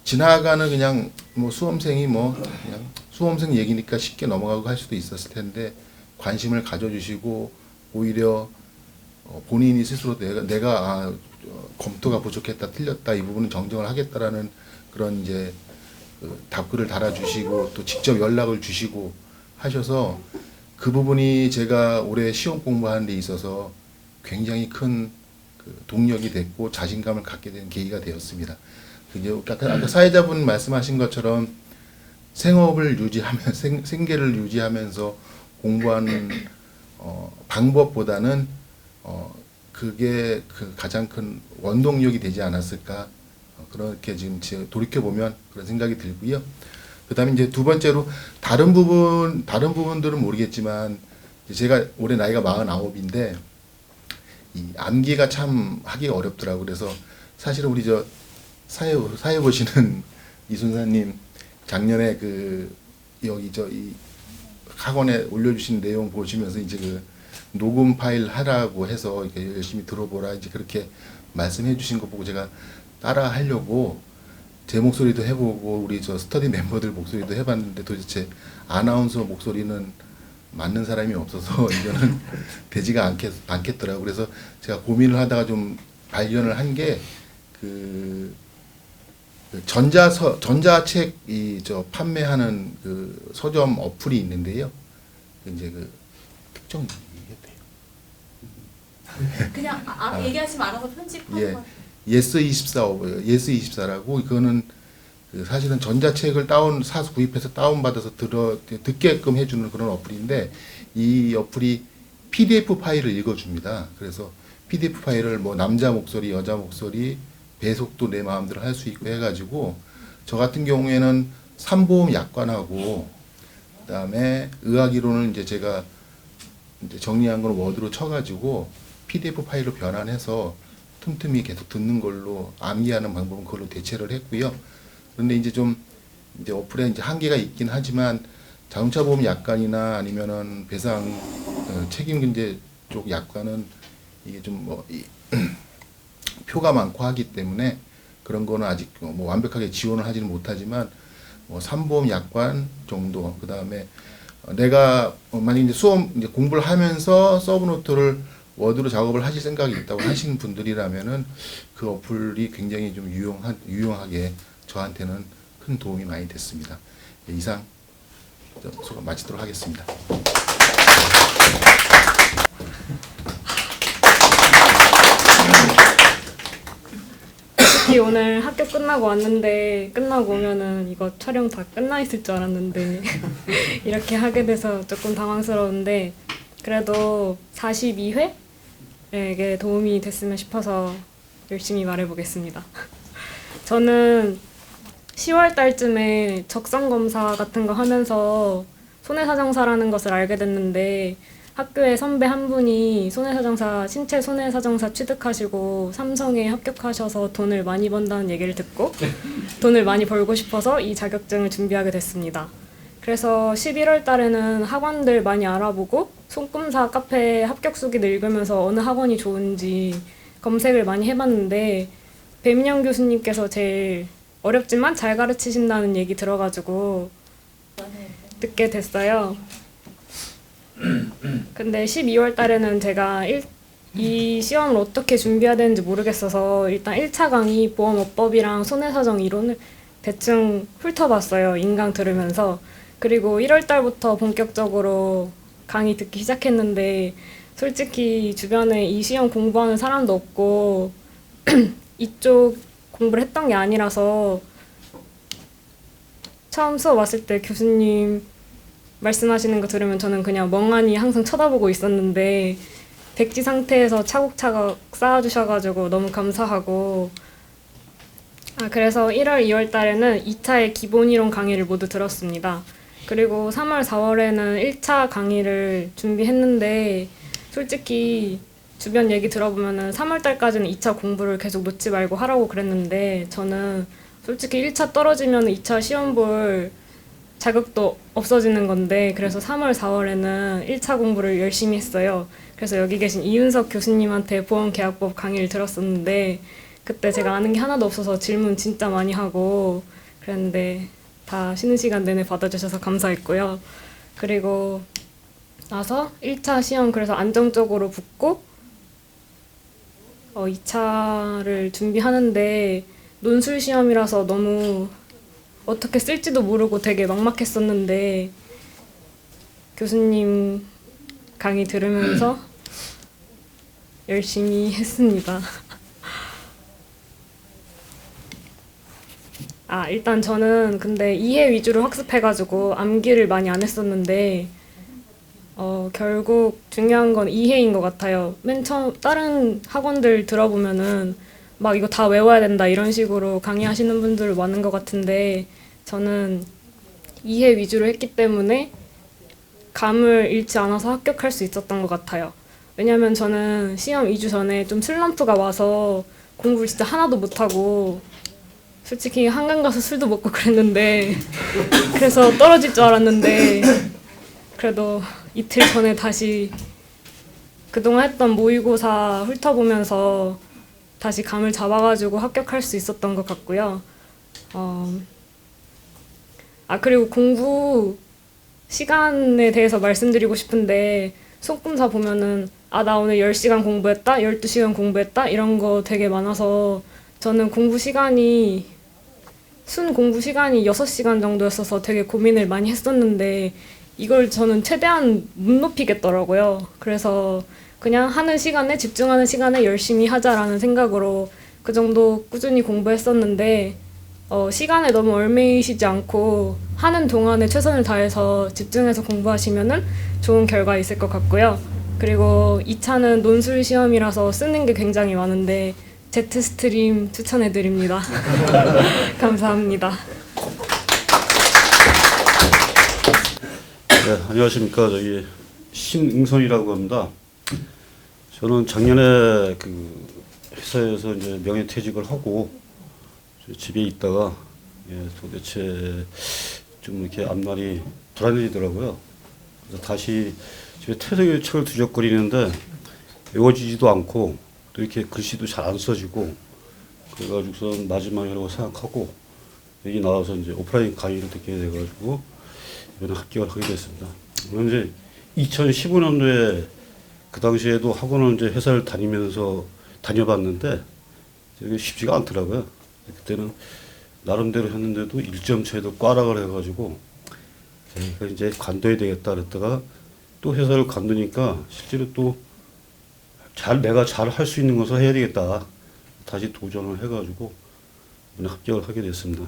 지나가는 그냥 뭐 수험생이 뭐 그냥 수험생 얘기니까 쉽게 넘어가고 할 수도 있었을 텐데 관심을 가져주시고 오히려 본인이 스스로 내가 검토가 부족했다, 틀렸다, 이 부분은 정정을 하겠다라는 그런 이제 답글을 달아주시고 또 직접 연락을 주시고 하셔서 그 부분이 제가 올해 시험 공부하는 데 있어서 굉장히 큰 동력이 됐고 자신감을 갖게 된 계기가 되었습니다. 아까 사회자분 말씀하신 것처럼 생업을 유지하면 생계를 유지하면서 공부하는 방법보다는 그게 가장 큰 원동력이 되지 않았을까 그렇게 지금 돌이켜 보면 그런 생각이 들고요. 그다음에 이제 두 번째로 다른 부분들은 모르겠지만 제가 올해 나이가 49인데 이 암기가 참 하기 어렵더라고. 그래서 사실은 우리 저 사회 보시는 이순사님 작년에 여기 이 학원에 올려주신 내용 보시면서 이제 녹음 파일 하라고 해서 이렇게 열심히 들어보라 이제 그렇게 말씀해 주신 거 보고 제가 따라 하려고 제 목소리도 해보고 우리 저 스터디 멤버들 목소리도 해봤는데 도대체 아나운서 목소리는 맞는 사람이 없어서 이거는 되지가 않겠더라고요. 그래서 제가 고민을 하다가 좀 발견을 한 게 전자책 판매하는 서점 어플이 있는데요. 이제 특정 그냥 얘기하시면 알아서 편집하는 예, 거. 예스24라고 그거는 사실은 전자책을 사서 구입해서 다운받아서 듣게끔 해주는 그런 어플인데 이 어플이 PDF 파일을 읽어줍니다. 그래서 PDF 파일을 뭐 남자 목소리, 여자 목소리, 배속도 내 마음대로 할 수 있고 해가지고 저 같은 경우에는 산보험 약관하고 그다음에 의학이론을 이제 제가 이제 정리한 걸 워드로 쳐가지고 PDF 파일로 변환해서 틈틈이 계속 듣는 걸로 암기하는 방법은 그걸로 대체를 했고요. 그런데 이제 이제 어플에 이제 한계가 있긴 하지만 자동차 보험 약관이나 아니면은 배상 책임근제 쪽 약관은 이게 좀 표가 많고 하기 때문에 그런 거는 아직 뭐 완벽하게 지원을 하지는 못하지만 뭐 산보험 약관 정도, 그 다음에 내가 만약 이제 수험 이제 공부를 하면서 서브노트를 워드로 작업을 하실 생각이 있다고 하시는 분들이라면은 그 어플이 굉장히 좀 유용하게 저한테는 큰 도움이 많이 됐습니다. 예, 이상 소감 마치도록 하겠습니다. 특히 오늘 학교 끝나고 왔는데 끝나고 오면은 이거 촬영 다 끝나 있을 줄 알았는데 이렇게 하게 돼서 조금 당황스러운데 그래도 42회에게 도움이 됐으면 싶어서 열심히 말해보겠습니다. 저는 10월 달쯤에 적성 검사 같은 거 하면서 손해사정사라는 것을 알게 됐는데 학교에 선배 한 분이 신체 손해사정사 취득하시고 삼성에 합격하셔서 돈을 많이 번다는 얘기를 듣고 돈을 많이 벌고 싶어서 이 자격증을 준비하게 됐습니다. 그래서 11월 달에는 학원들 많이 알아보고 손금사 카페 합격 수기를 읽으면서 어느 학원이 좋은지 검색을 많이 해봤는데 배민영 교수님께서 제일 어렵지만 잘 가르치신다는 얘기 들어가지고 듣게 됐어요. 근데 12월 달에는 제가 이 시험을 어떻게 준비해야 되는지 모르겠어서 일단 1차 강의 보험업법이랑 손해사정 이론을 대충 훑어봤어요. 인강 들으면서. 그리고 1월 달부터 본격적으로 강의 듣기 시작했는데 솔직히 주변에 이 시험 공부하는 사람도 없고 이쪽 공부를 했던 게 아니라서 처음 수업 왔을 때 교수님 말씀하시는 거 들으면 저는 그냥 멍하니 항상 쳐다보고 있었는데 백지 상태에서 차곡차곡 쌓아주셔가지고 너무 감사하고 그래서 1월, 2월 달에는 2차의 기본이론 강의를 모두 들었습니다. 그리고 3월, 4월에는 1차 강의를 준비했는데 솔직히 주변 얘기 들어보면은 3월 달까지는 2차 공부를 계속 놓지 말고 하라고 그랬는데 저는 솔직히 1차 떨어지면 2차 시험 볼 자격도 없어지는 건데 그래서 3월, 4월에는 1차 공부를 열심히 했어요. 그래서 여기 계신 이윤석 교수님한테 보험계약법 강의를 들었었는데 그때 제가 아는 게 하나도 없어서 질문 진짜 많이 하고 그랬는데 다 쉬는 시간 내내 받아주셔서 감사했고요. 그리고 나서 1차 시험 그래서 안정적으로 붙고 2차를 준비하는데 논술 시험이라서 너무 어떻게 쓸지도 모르고 되게 막막했었는데 교수님 강의 들으면서 열심히 했습니다. 일단 저는 근데 이해 위주로 학습해가지고 암기를 많이 안 했었는데 결국 중요한 건 이해인 것 같아요. 맨 처음 다른 학원들 들어보면은 막 이거 다 외워야 된다 이런 식으로 강의하시는 분들 많은 것 같은데 저는 이해 위주로 했기 때문에 감을 잃지 않아서 합격할 수 있었던 것 같아요. 왜냐면 저는 시험 2주 전에 좀 슬럼프가 와서 공부를 진짜 하나도 못하고 솔직히 한강 가서 술도 먹고 그랬는데 그래서 떨어질 줄 알았는데 그래도 이틀 전에 다시 그동안 했던 모의고사 훑어보면서 다시 감을 잡아가지고 합격할 수 있었던 것 같고요. 그리고 공부 시간에 대해서 말씀드리고 싶은데 손금사 보면은 나 오늘 10시간 공부했다, 12시간 공부했다 이런 거 되게 많아서 저는 순 공부 시간이 6시간 정도였어서 되게 고민을 많이 했었는데 이걸 저는 최대한 못 높이겠더라고요. 그래서 그냥 집중하는 시간에 열심히 하자라는 생각으로 그 정도 꾸준히 공부했었는데 시간에 너무 얽매이시지 않고 하는 동안에 최선을 다해서 집중해서 공부하시면은 좋은 결과 있을 것 같고요. 그리고 2차는 논술 시험이라서 쓰는 게 굉장히 많은데 제트스트림 추천해드립니다. 감사합니다. 네, 안녕하십니까. 신응선이라고 합니다. 저는 작년에 그 회사에서 이제 명예퇴직을 하고 집에 있다가 도대체 좀 이렇게 앞날이 불안해지더라고요. 그래서 다시 집에 퇴직을 두적거리는데 외워지지도 않고 또 이렇게 글씨도 잘 안 써지고 그래가지고선 마지막이라고 생각하고 여기 나와서 이제 오프라인 강의를 듣게 돼가지고 이번에 합격을 하게 됐습니다. 물론 이제 2015년도에 그 당시에도 학원을 이제 회사를 다녀봤는데 이게 쉽지가 않더라고요. 그때는 나름대로 했는데도 1점 차이도 꽈락을 해가지고 이제 관둬야 되겠다 그랬다가 또 회사를 관두니까 실제로 또 내가 잘 할 수 있는 것을 해야 되겠다. 다시 도전을 해가지고 이번에 합격을 하게 됐습니다.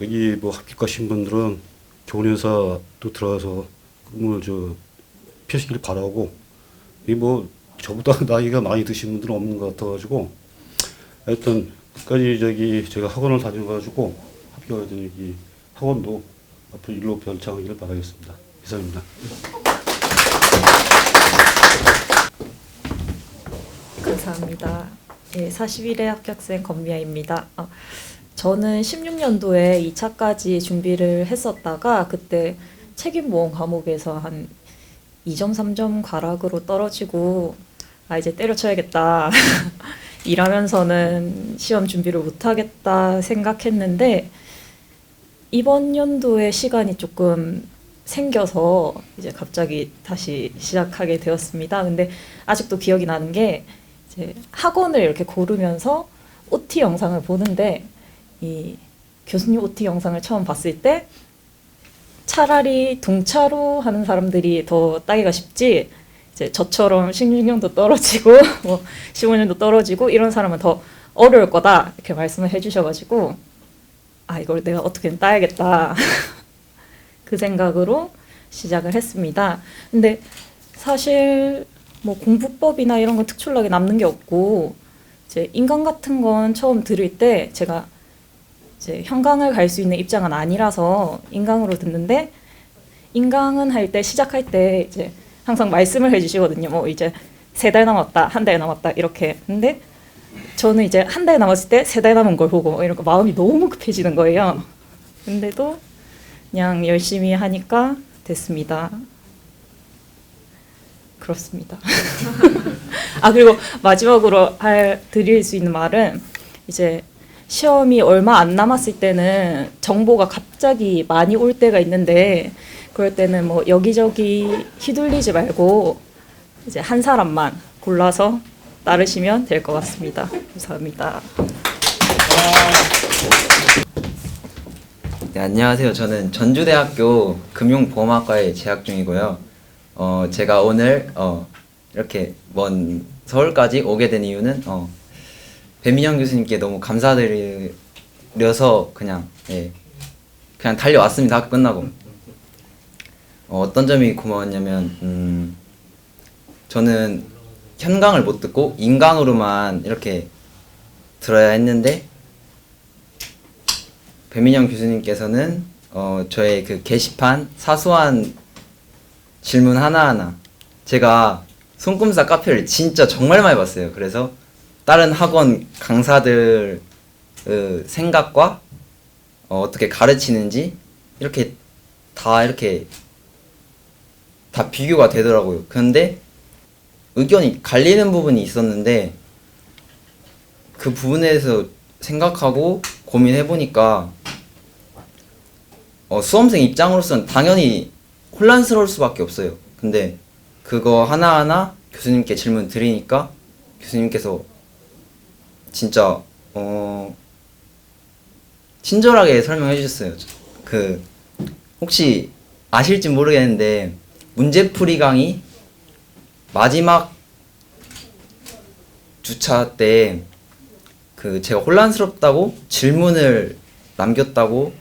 여기 뭐 합격하신 분들은 좋은 회사도 들어가서 꿈을 펴시길 바라고, 이 뭐 저보다 나이가 많이 드신 분들은 없는 것 같아가지고 하여튼 끝까지 제가 학원을 다녀가지고 합격하게 된 이 학원도 앞으로 일로 변창하기를 바라겠습니다. 이상입니다. 감사합니다. 예, 41회 합격생 권미아입니다. 저는 16년도에 2차까지 준비를 했었다가 그때 책임보험 과목에서 한 2점, 3점 과락으로 떨어지고 이제 때려쳐야겠다. 일하면서는 시험 준비를 못하겠다 생각했는데 이번 연도에 시간이 조금 생겨서 이제 갑자기 다시 시작하게 되었습니다. 근데 아직도 기억이 나는 게 이제 학원을 이렇게 고르면서 OT 영상을 보는데 이 교수님 OT 영상을 처음 봤을 때 차라리 동차로 하는 사람들이 더 따기가 쉽지 이제 저처럼 16년도 떨어지고 뭐 15년도 떨어지고 이런 사람은 더 어려울 거다 이렇게 말씀을 해주셔가지고 이걸 내가 어떻게든 따야겠다 그 생각으로 시작을 했습니다. 근데 사실 뭐 공부법이나 이런 건 특출나게 남는 게 없고 이제 인강 같은 건 처음 들을 때 제가 이제 현강을 갈 수 있는 입장은 아니라서 인강으로 듣는데 인강은 할 때 시작할 때 이제 항상 말씀을 해주시거든요. 뭐 이제 3달 남았다, 1달 남았다 이렇게. 근데 저는 이제 1달 남았을 때 3달 남은 걸 보고 이런 거 마음이 너무 급해지는 거예요. 근데도 그냥 열심히 하니까 됐습니다. 그렇습니다. 그리고 마지막으로 드릴 수 있는 말은 이제 시험이 얼마 안 남았을 때는 정보가 갑자기 많이 올 때가 있는데 그럴 때는 뭐 여기저기 휘둘리지 말고 이제 한 사람만 골라서 따르시면 될 것 같습니다. 감사합니다. 네, 안녕하세요. 저는 전주대학교 금융보험학과에 재학 중이고요. 제가 오늘 이렇게 먼 서울까지 오게 된 이유는 배민영 교수님께 너무 감사드려서 그냥 달려왔습니다. 학교 끝나고. 어떤 점이 고마웠냐면 저는 현강을 못 듣고 인강으로만 이렇게 들어야 했는데 배민영 교수님께서는 저의 그 게시판 사소한 질문 하나하나 제가 손금사 카페를 진짜 정말 많이 봤어요. 그래서 다른 학원 강사들 생각과 어떻게 가르치는지 이렇게 다 비교가 되더라고요. 그런데 의견이 갈리는 부분이 있었는데 그 부분에 대해서 생각하고 고민해보니까 수험생 입장으로서는 당연히 혼란스러울 수밖에 없어요. 근데 그거 하나하나 교수님께 질문 드리니까 교수님께서 진짜 친절하게 설명해 주셨어요. 혹시 아실지 모르겠는데 문제풀이 강의 마지막 주차 때 제가 혼란스럽다고 질문을 남겼다고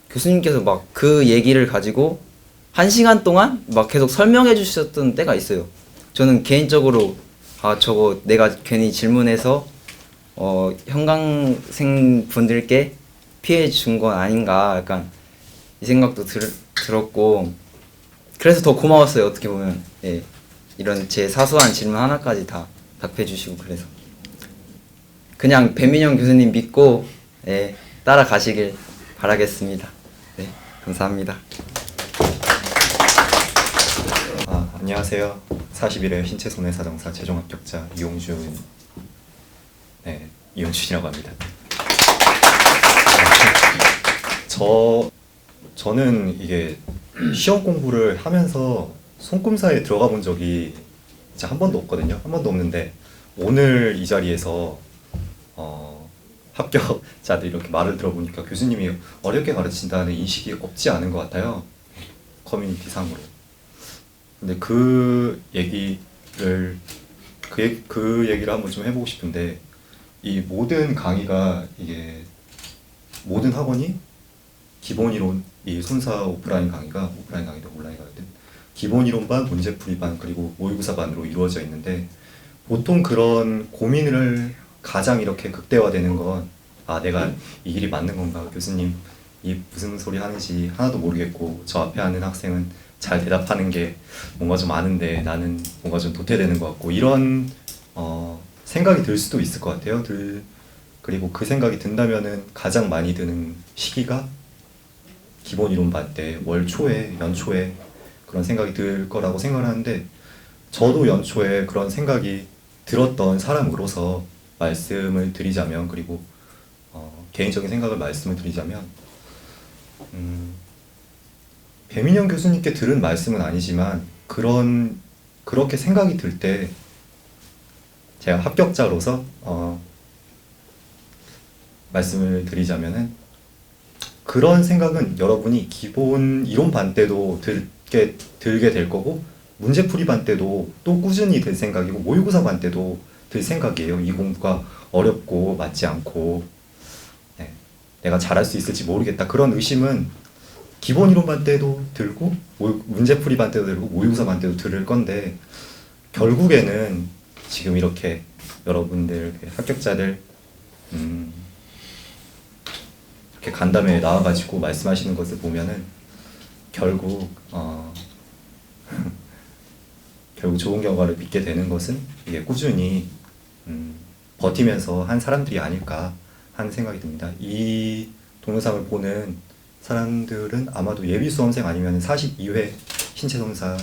교수님께서 막 그 얘기를 가지고 1시간 동안 막 계속 설명해 주셨던 때가 있어요. 저는 개인적으로 저거 내가 괜히 질문해서 현강생 분들께 피해 준 건 아닌가 약간 이 생각도 들었고 그래서 더 고마웠어요. 어떻게 보면 이런 제 사소한 질문 하나까지 다 답해 주시고 그래서 그냥 배민영 교수님 믿고 따라가시길 바라겠습니다. 네, 감사합니다. 안녕하세요. 41회 신체손해사정사 최종 합격자 이용준이라고 합니다. 저는 이게 시험 공부를 하면서 손금사에 들어가 본 적이 이제 한 번도 없거든요. 한 번도 없는데 오늘 이 자리에서 합격자들 이렇게 말을 들어보니까 교수님이 어렵게 가르친다는 인식이 없지 않은 것 같아요. 커뮤니티 상으로. 근데 그 얘기를 한번 좀 해보고 싶은데, 이 모든 강의가 이게 모든 학원이 기본 이론, 이 손사 오프라인 강의가 오프라인 강의든 온라인 강의든 기본 이론반, 문제풀이반, 그리고 모의고사반으로 이루어져 있는데, 보통 그런 고민을 가장 이렇게 극대화되는 건, 아, 내가 이 길이 맞는 건가? 교수님 이 무슨 소리 하는지 하나도 모르겠고 저 앞에 하는 학생은 잘 대답하는 게 뭔가 좀 아는데 나는 뭔가 좀 도태되는 것 같고, 이런 생각이 들 수도 있을 것 같아요. 그리고 그 생각이 든다면은 가장 많이 드는 시기가 기본 이론반 때 월 초에, 연초에 그런 생각이 들 거라고 생각을 하는데, 저도 연초에 그런 생각이 들었던 사람으로서 말씀을 드리자면, 그리고 개인적인 생각을 말씀을 드리자면, 배민영 교수님께 들은 말씀은 아니지만 그렇게 생각이 들 때 제가 합격자로서 말씀을 드리자면은, 그런 생각은 여러분이 기본 이론반 때도 들게 될 거고, 문제풀이반 때도 또 꾸준히 들 생각이고, 모의고사반 때도 들 생각이에요. 이 공부가 어렵고 맞지 않고, 네, 내가 잘할 수 있을지 모르겠다, 그런 의심은 기본 이론반 때도 들고 문제풀이반 때도 들고 모의고사반 때도 들을 건데, 결국에는 지금 이렇게 여러분들 합격자들 이렇게 간담회에 나와가지고 말씀하시는 것을 보면은 결국 결국 좋은 결과를 빚게 되는 것은 이게 꾸준히 버티면서 한 사람들이 아닐까 하는 생각이 듭니다. 이 동영상을 보는 사람들은 아마도 예비 수험생 아니면 42회 신체동사를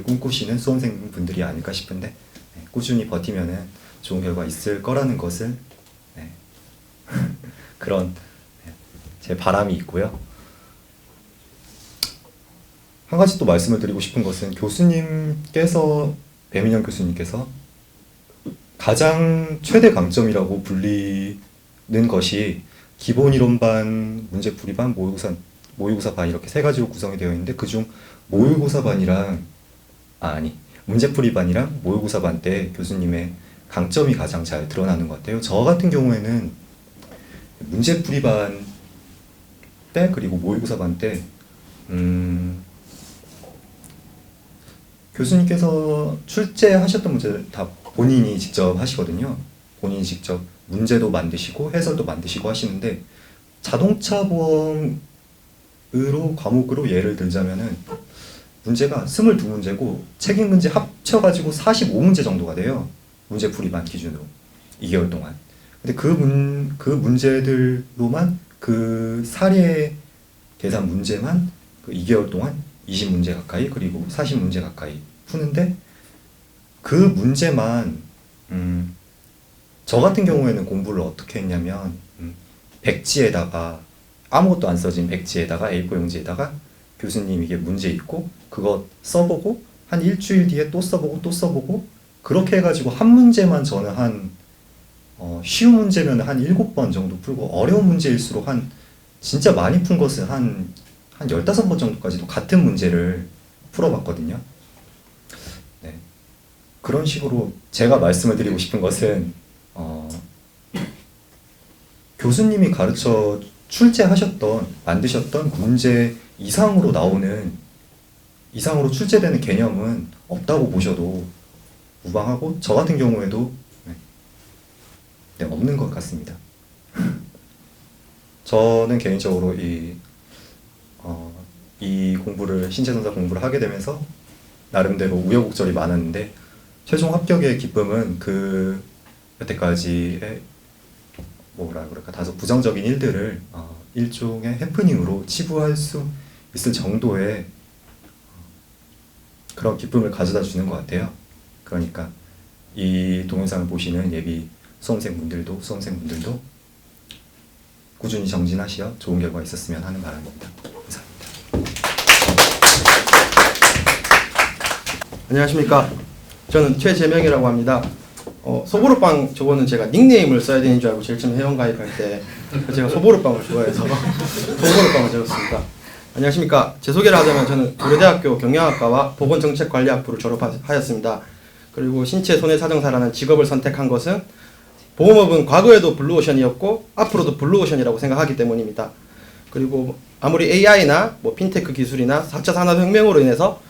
꿈꾸시는 수험생분들이 아닐까 싶은데, 네, 꾸준히 버티면은 좋은 결과 있을 거라는 것을, 네, 그런, 네, 제 바람이 있고요. 한 가지 또 말씀을 드리고 싶은 것은, 교수님께서, 배민영 교수님께서 가장 최대 강점이라고 불리는 것이 기본 이론반, 문제풀이반, 모의고사반 이렇게 세 가지로 구성이 되어 있는데, 그중 문제풀이반이랑 모의고사반 때 교수님의 강점이 가장 잘 드러나는 것 같아요. 저 같은 경우에는 문제풀이반 때 그리고 모의고사반 때 교수님께서 출제하셨던 문제를 다 본인이 직접 하시거든요. 본인이 직접 문제도 만드시고 해설도 만드시고 하시는데, 자동차 보험으로 과목으로 예를 들자면은 문제가 22문제고 책임 문제 합쳐가지고 45문제 정도가 돼요. 문제풀이반 기준으로 2개월 동안. 근데 그 문제들로만, 그 사례 계산 문제만 그 2개월 동안 20문제 가까이, 그리고 40문제 가까이 푸는데, 그 문제만 저 같은 경우에는 공부를 어떻게 했냐면, 백지에다가 아무것도 안 써진 백지에다가 A4 용지에다가 교수님 이게 문제 있고 그거 써보고 한 일주일 뒤에 또 써보고 또 써보고, 그렇게 해가지고 한 문제만 저는 쉬운 문제면 한 7번 정도 풀고, 어려운 문제일수록 진짜 많이 푼 것은 한 15번 정도까지도 같은 문제를 풀어봤거든요. 네. 그런 식으로 제가 말씀을 드리고 싶은 것은, 교수님이 가르쳐 만드셨던 문제 이상으로 출제되는 개념은 없다고 보셔도 무방하고, 저 같은 경우에도 없는 것 같습니다. 저는 개인적으로 이 공부를, 신체동사 공부를 하게 되면서 나름대로 우여곡절이 많았는데, 최종 합격의 기쁨은 그 여태까지의 다소 부정적인 일들을 일종의 해프닝으로 치부할 수 있을 정도의 그런 기쁨을 가져다 주는 것 같아요. 그러니까 이 동영상을 보시는 예비 수험생분들도 꾸준히 정진하시어 좋은 결과 있었으면 하는 바람입니다. 감사합니다. 안녕하십니까. 저는 최재명이라고 합니다. 소보루빵 저거는 제가 닉네임을 써야 되는 줄 알고 제일 처음 회원 가입할 때 제가 소보루빵을 좋아해서 소보루빵을 적었습니다. 안녕하십니까. 제 소개를 하자면 저는 고려대학교 경영학과와 보건정책관리학부를 졸업하였습니다. 그리고 신체 손해사정사라는 직업을 선택한 것은 보험업은 과거에도 블루오션이었고 앞으로도 블루오션이라고 생각하기 때문입니다. 그리고 아무리 AI나 뭐 핀테크 기술이나 4차 산업혁명으로 인해서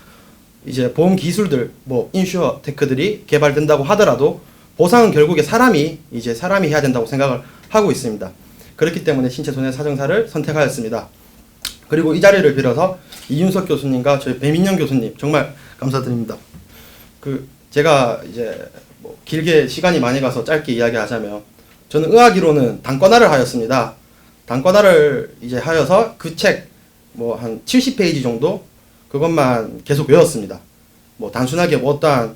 이제 보험 기술들, 뭐 인슈어테크들이 개발된다고 하더라도 보상은 결국에 사람이 해야 된다고 생각을 하고 있습니다. 그렇기 때문에 신체 손해사정사를 선택하였습니다. 그리고 이 자리를 빌어서 이윤석 교수님과 저희 배민영 교수님 정말 감사드립니다. 제가 이제 뭐 길게 시간이 많이 가서 짧게 이야기하자면 저는 의학이론은 단권화를 하였습니다. 단권화를 이제 하여서 그 책 뭐 한 70페이지 정도 그것만 계속 외웠습니다. 뭐 단순하게 뭐 어떠한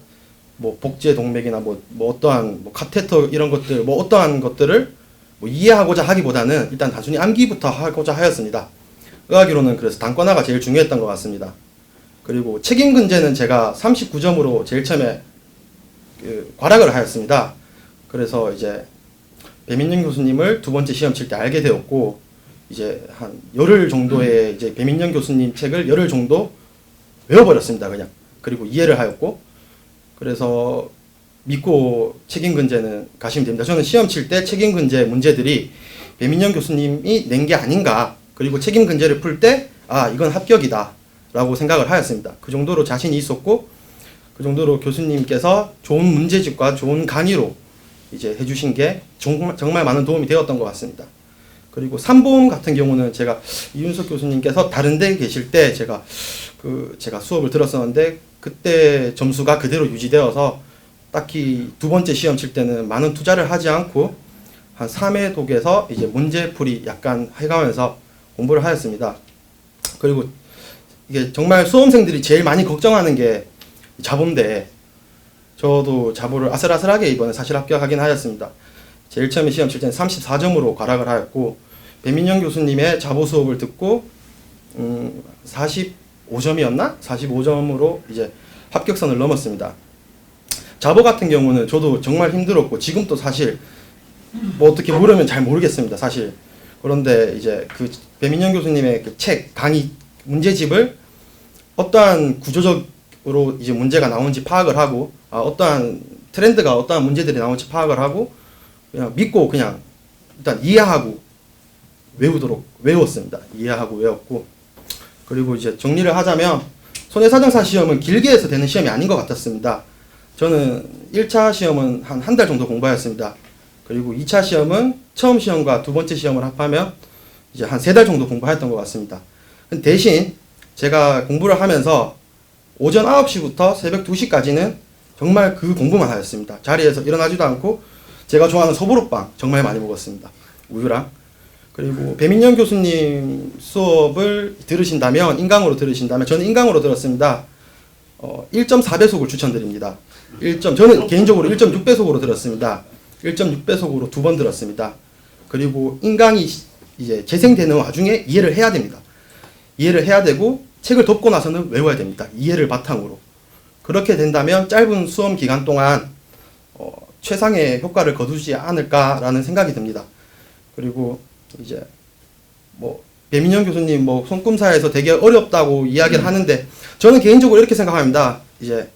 뭐 복제 동맥이나 뭐 어떠한 뭐 카테터 이런 것들 뭐 어떠한 것들을 뭐 이해하고자 하기보다는 일단 단순히 암기부터 하고자 하였습니다. 의학이론은 그래서 단권화가 제일 중요했던 것 같습니다. 그리고 책임근제는 제가 39점으로 제일 처음에 과락을 하였습니다. 그래서 이제 배민영 교수님을 두 번째 시험 칠 때 알게 되었고 이제 한 열흘 정도의 이제 배민영 교수님 책을 열흘 정도 외워버렸습니다. 그냥. 그리고 이해를 하였고 그래서 믿고 책임근제는 가시면 됩니다. 저는 시험 칠 때 책임근제 문제들이 배민영 교수님이 낸 게 아닌가 그리고 책임근제를 풀 때 이건 합격이다 라고 생각을 하였습니다. 그 정도로 자신이 있었고 그 정도로 교수님께서 좋은 문제집과 좋은 강의로 이제 해주신 게 정말 많은 도움이 되었던 것 같습니다. 그리고 3본 같은 경우는 제가 이윤석 교수님께서 다른 데 계실 때 제가 수업을 들었었는데 그때 점수가 그대로 유지되어서 딱히 두 번째 시험 칠 때는 많은 투자를 하지 않고 한 3회 독에서 이제 문제풀이 약간 해가면서 공부를 하였습니다. 그리고 이게 정말 수험생들이 제일 많이 걱정하는 게 자보인데 저도 자보를 아슬아슬하게 이번에 사실 합격하긴 하였습니다. 제일 처음에 시험 칠 때는 34점으로 과락을 하였고 배민영 교수님의 자보 수업을 듣고 45점이었나? 45점으로 이제 합격선을 넘었습니다. 자보 같은 경우는 저도 정말 힘들었고 지금도 사실 뭐 어떻게 물으면 잘 모르겠습니다. 사실. 그런데 이제 그 배민영 교수님의 그 책 강의 문제집을 어떠한 구조적으로 이제 문제가 나오는지 파악을 하고 어떠한 트렌드가 어떠한 문제들이 나오는지 파악을 하고 그냥 믿고 그냥 일단 이해하고 외웠습니다. 이해하고 외웠고 그리고 이제 정리를 하자면 손해사정사 시험은 길게 해서 되는 시험이 아닌 것 같았습니다. 저는 1차 시험은 한 달 정도 공부하였습니다. 그리고 2차 시험은 처음 시험과 두 번째 시험을 합하면 이제 한 3달 정도 공부했던 것 같습니다. 대신 제가 공부를 하면서 오전 9시부터 새벽 2시까지는 정말 그 공부만 하였습니다. 자리에서 일어나지도 않고 제가 좋아하는 소보루빵 정말 많이 먹었습니다. 우유랑. 그리고 배민영 교수님 수업을 들으신다면 인강으로 들으신다면 저는 인강으로 들었습니다. 1.4배속을 추천드립니다. 저는 개인적으로 1.6배속으로 들었습니다. 1.6배속으로 2번 들었습니다. 그리고 인강이 이제 재생되는 와중에 이해를 해야 됩니다. 이해를 해야 되고 책을 덮고 나서는 외워야 됩니다. 이해를 바탕으로. 그렇게 된다면 짧은 수험 기간 동안 최상의 효과를 거두지 않을까라는 생각이 듭니다. 그리고 이제 뭐 배민영 교수님 뭐 손금사에서 되게 어렵다고 이야기를 하는데 저는 개인적으로 이렇게 생각합니다. 이제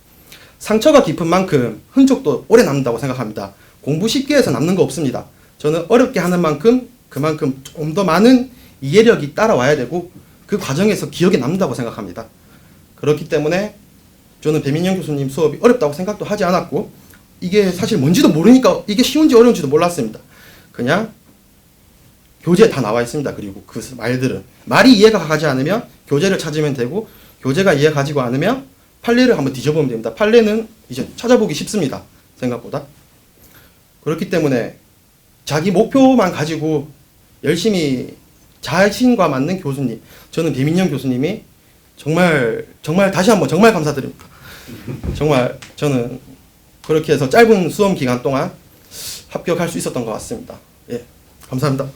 상처가 깊은 만큼 흔적도 오래 남는다고 생각합니다. 공부 쉽게 해서 남는 거 없습니다. 저는 어렵게 하는 만큼 그만큼 좀 더 많은 이해력이 따라와야 되고 그 과정에서 기억에 남는다고 생각합니다. 그렇기 때문에 저는 배민영 교수님 수업이 어렵다고 생각도 하지 않았고 이게 사실 뭔지도 모르니까 이게 쉬운지 어려운지도 몰랐습니다. 그냥 교재에 다 나와 있습니다. 그리고 그 말들은 말이 이해가 가지 않으면 교재를 찾으면 되고 교재가 이해 가지고 않으면 판례를 한번 뒤져보면 됩니다. 판례는 이제 찾아보기 쉽습니다. 생각보다. 그렇기 때문에 자기 목표만 가지고 열심히 자신과 맞는 교수님, 저는 배민영 교수님이 정말 다시 한번 정말 감사드립니다. 정말 저는 그렇게 해서 짧은 수험 기간 동안 합격할 수 있었던 것 같습니다. 예, 감사합니다.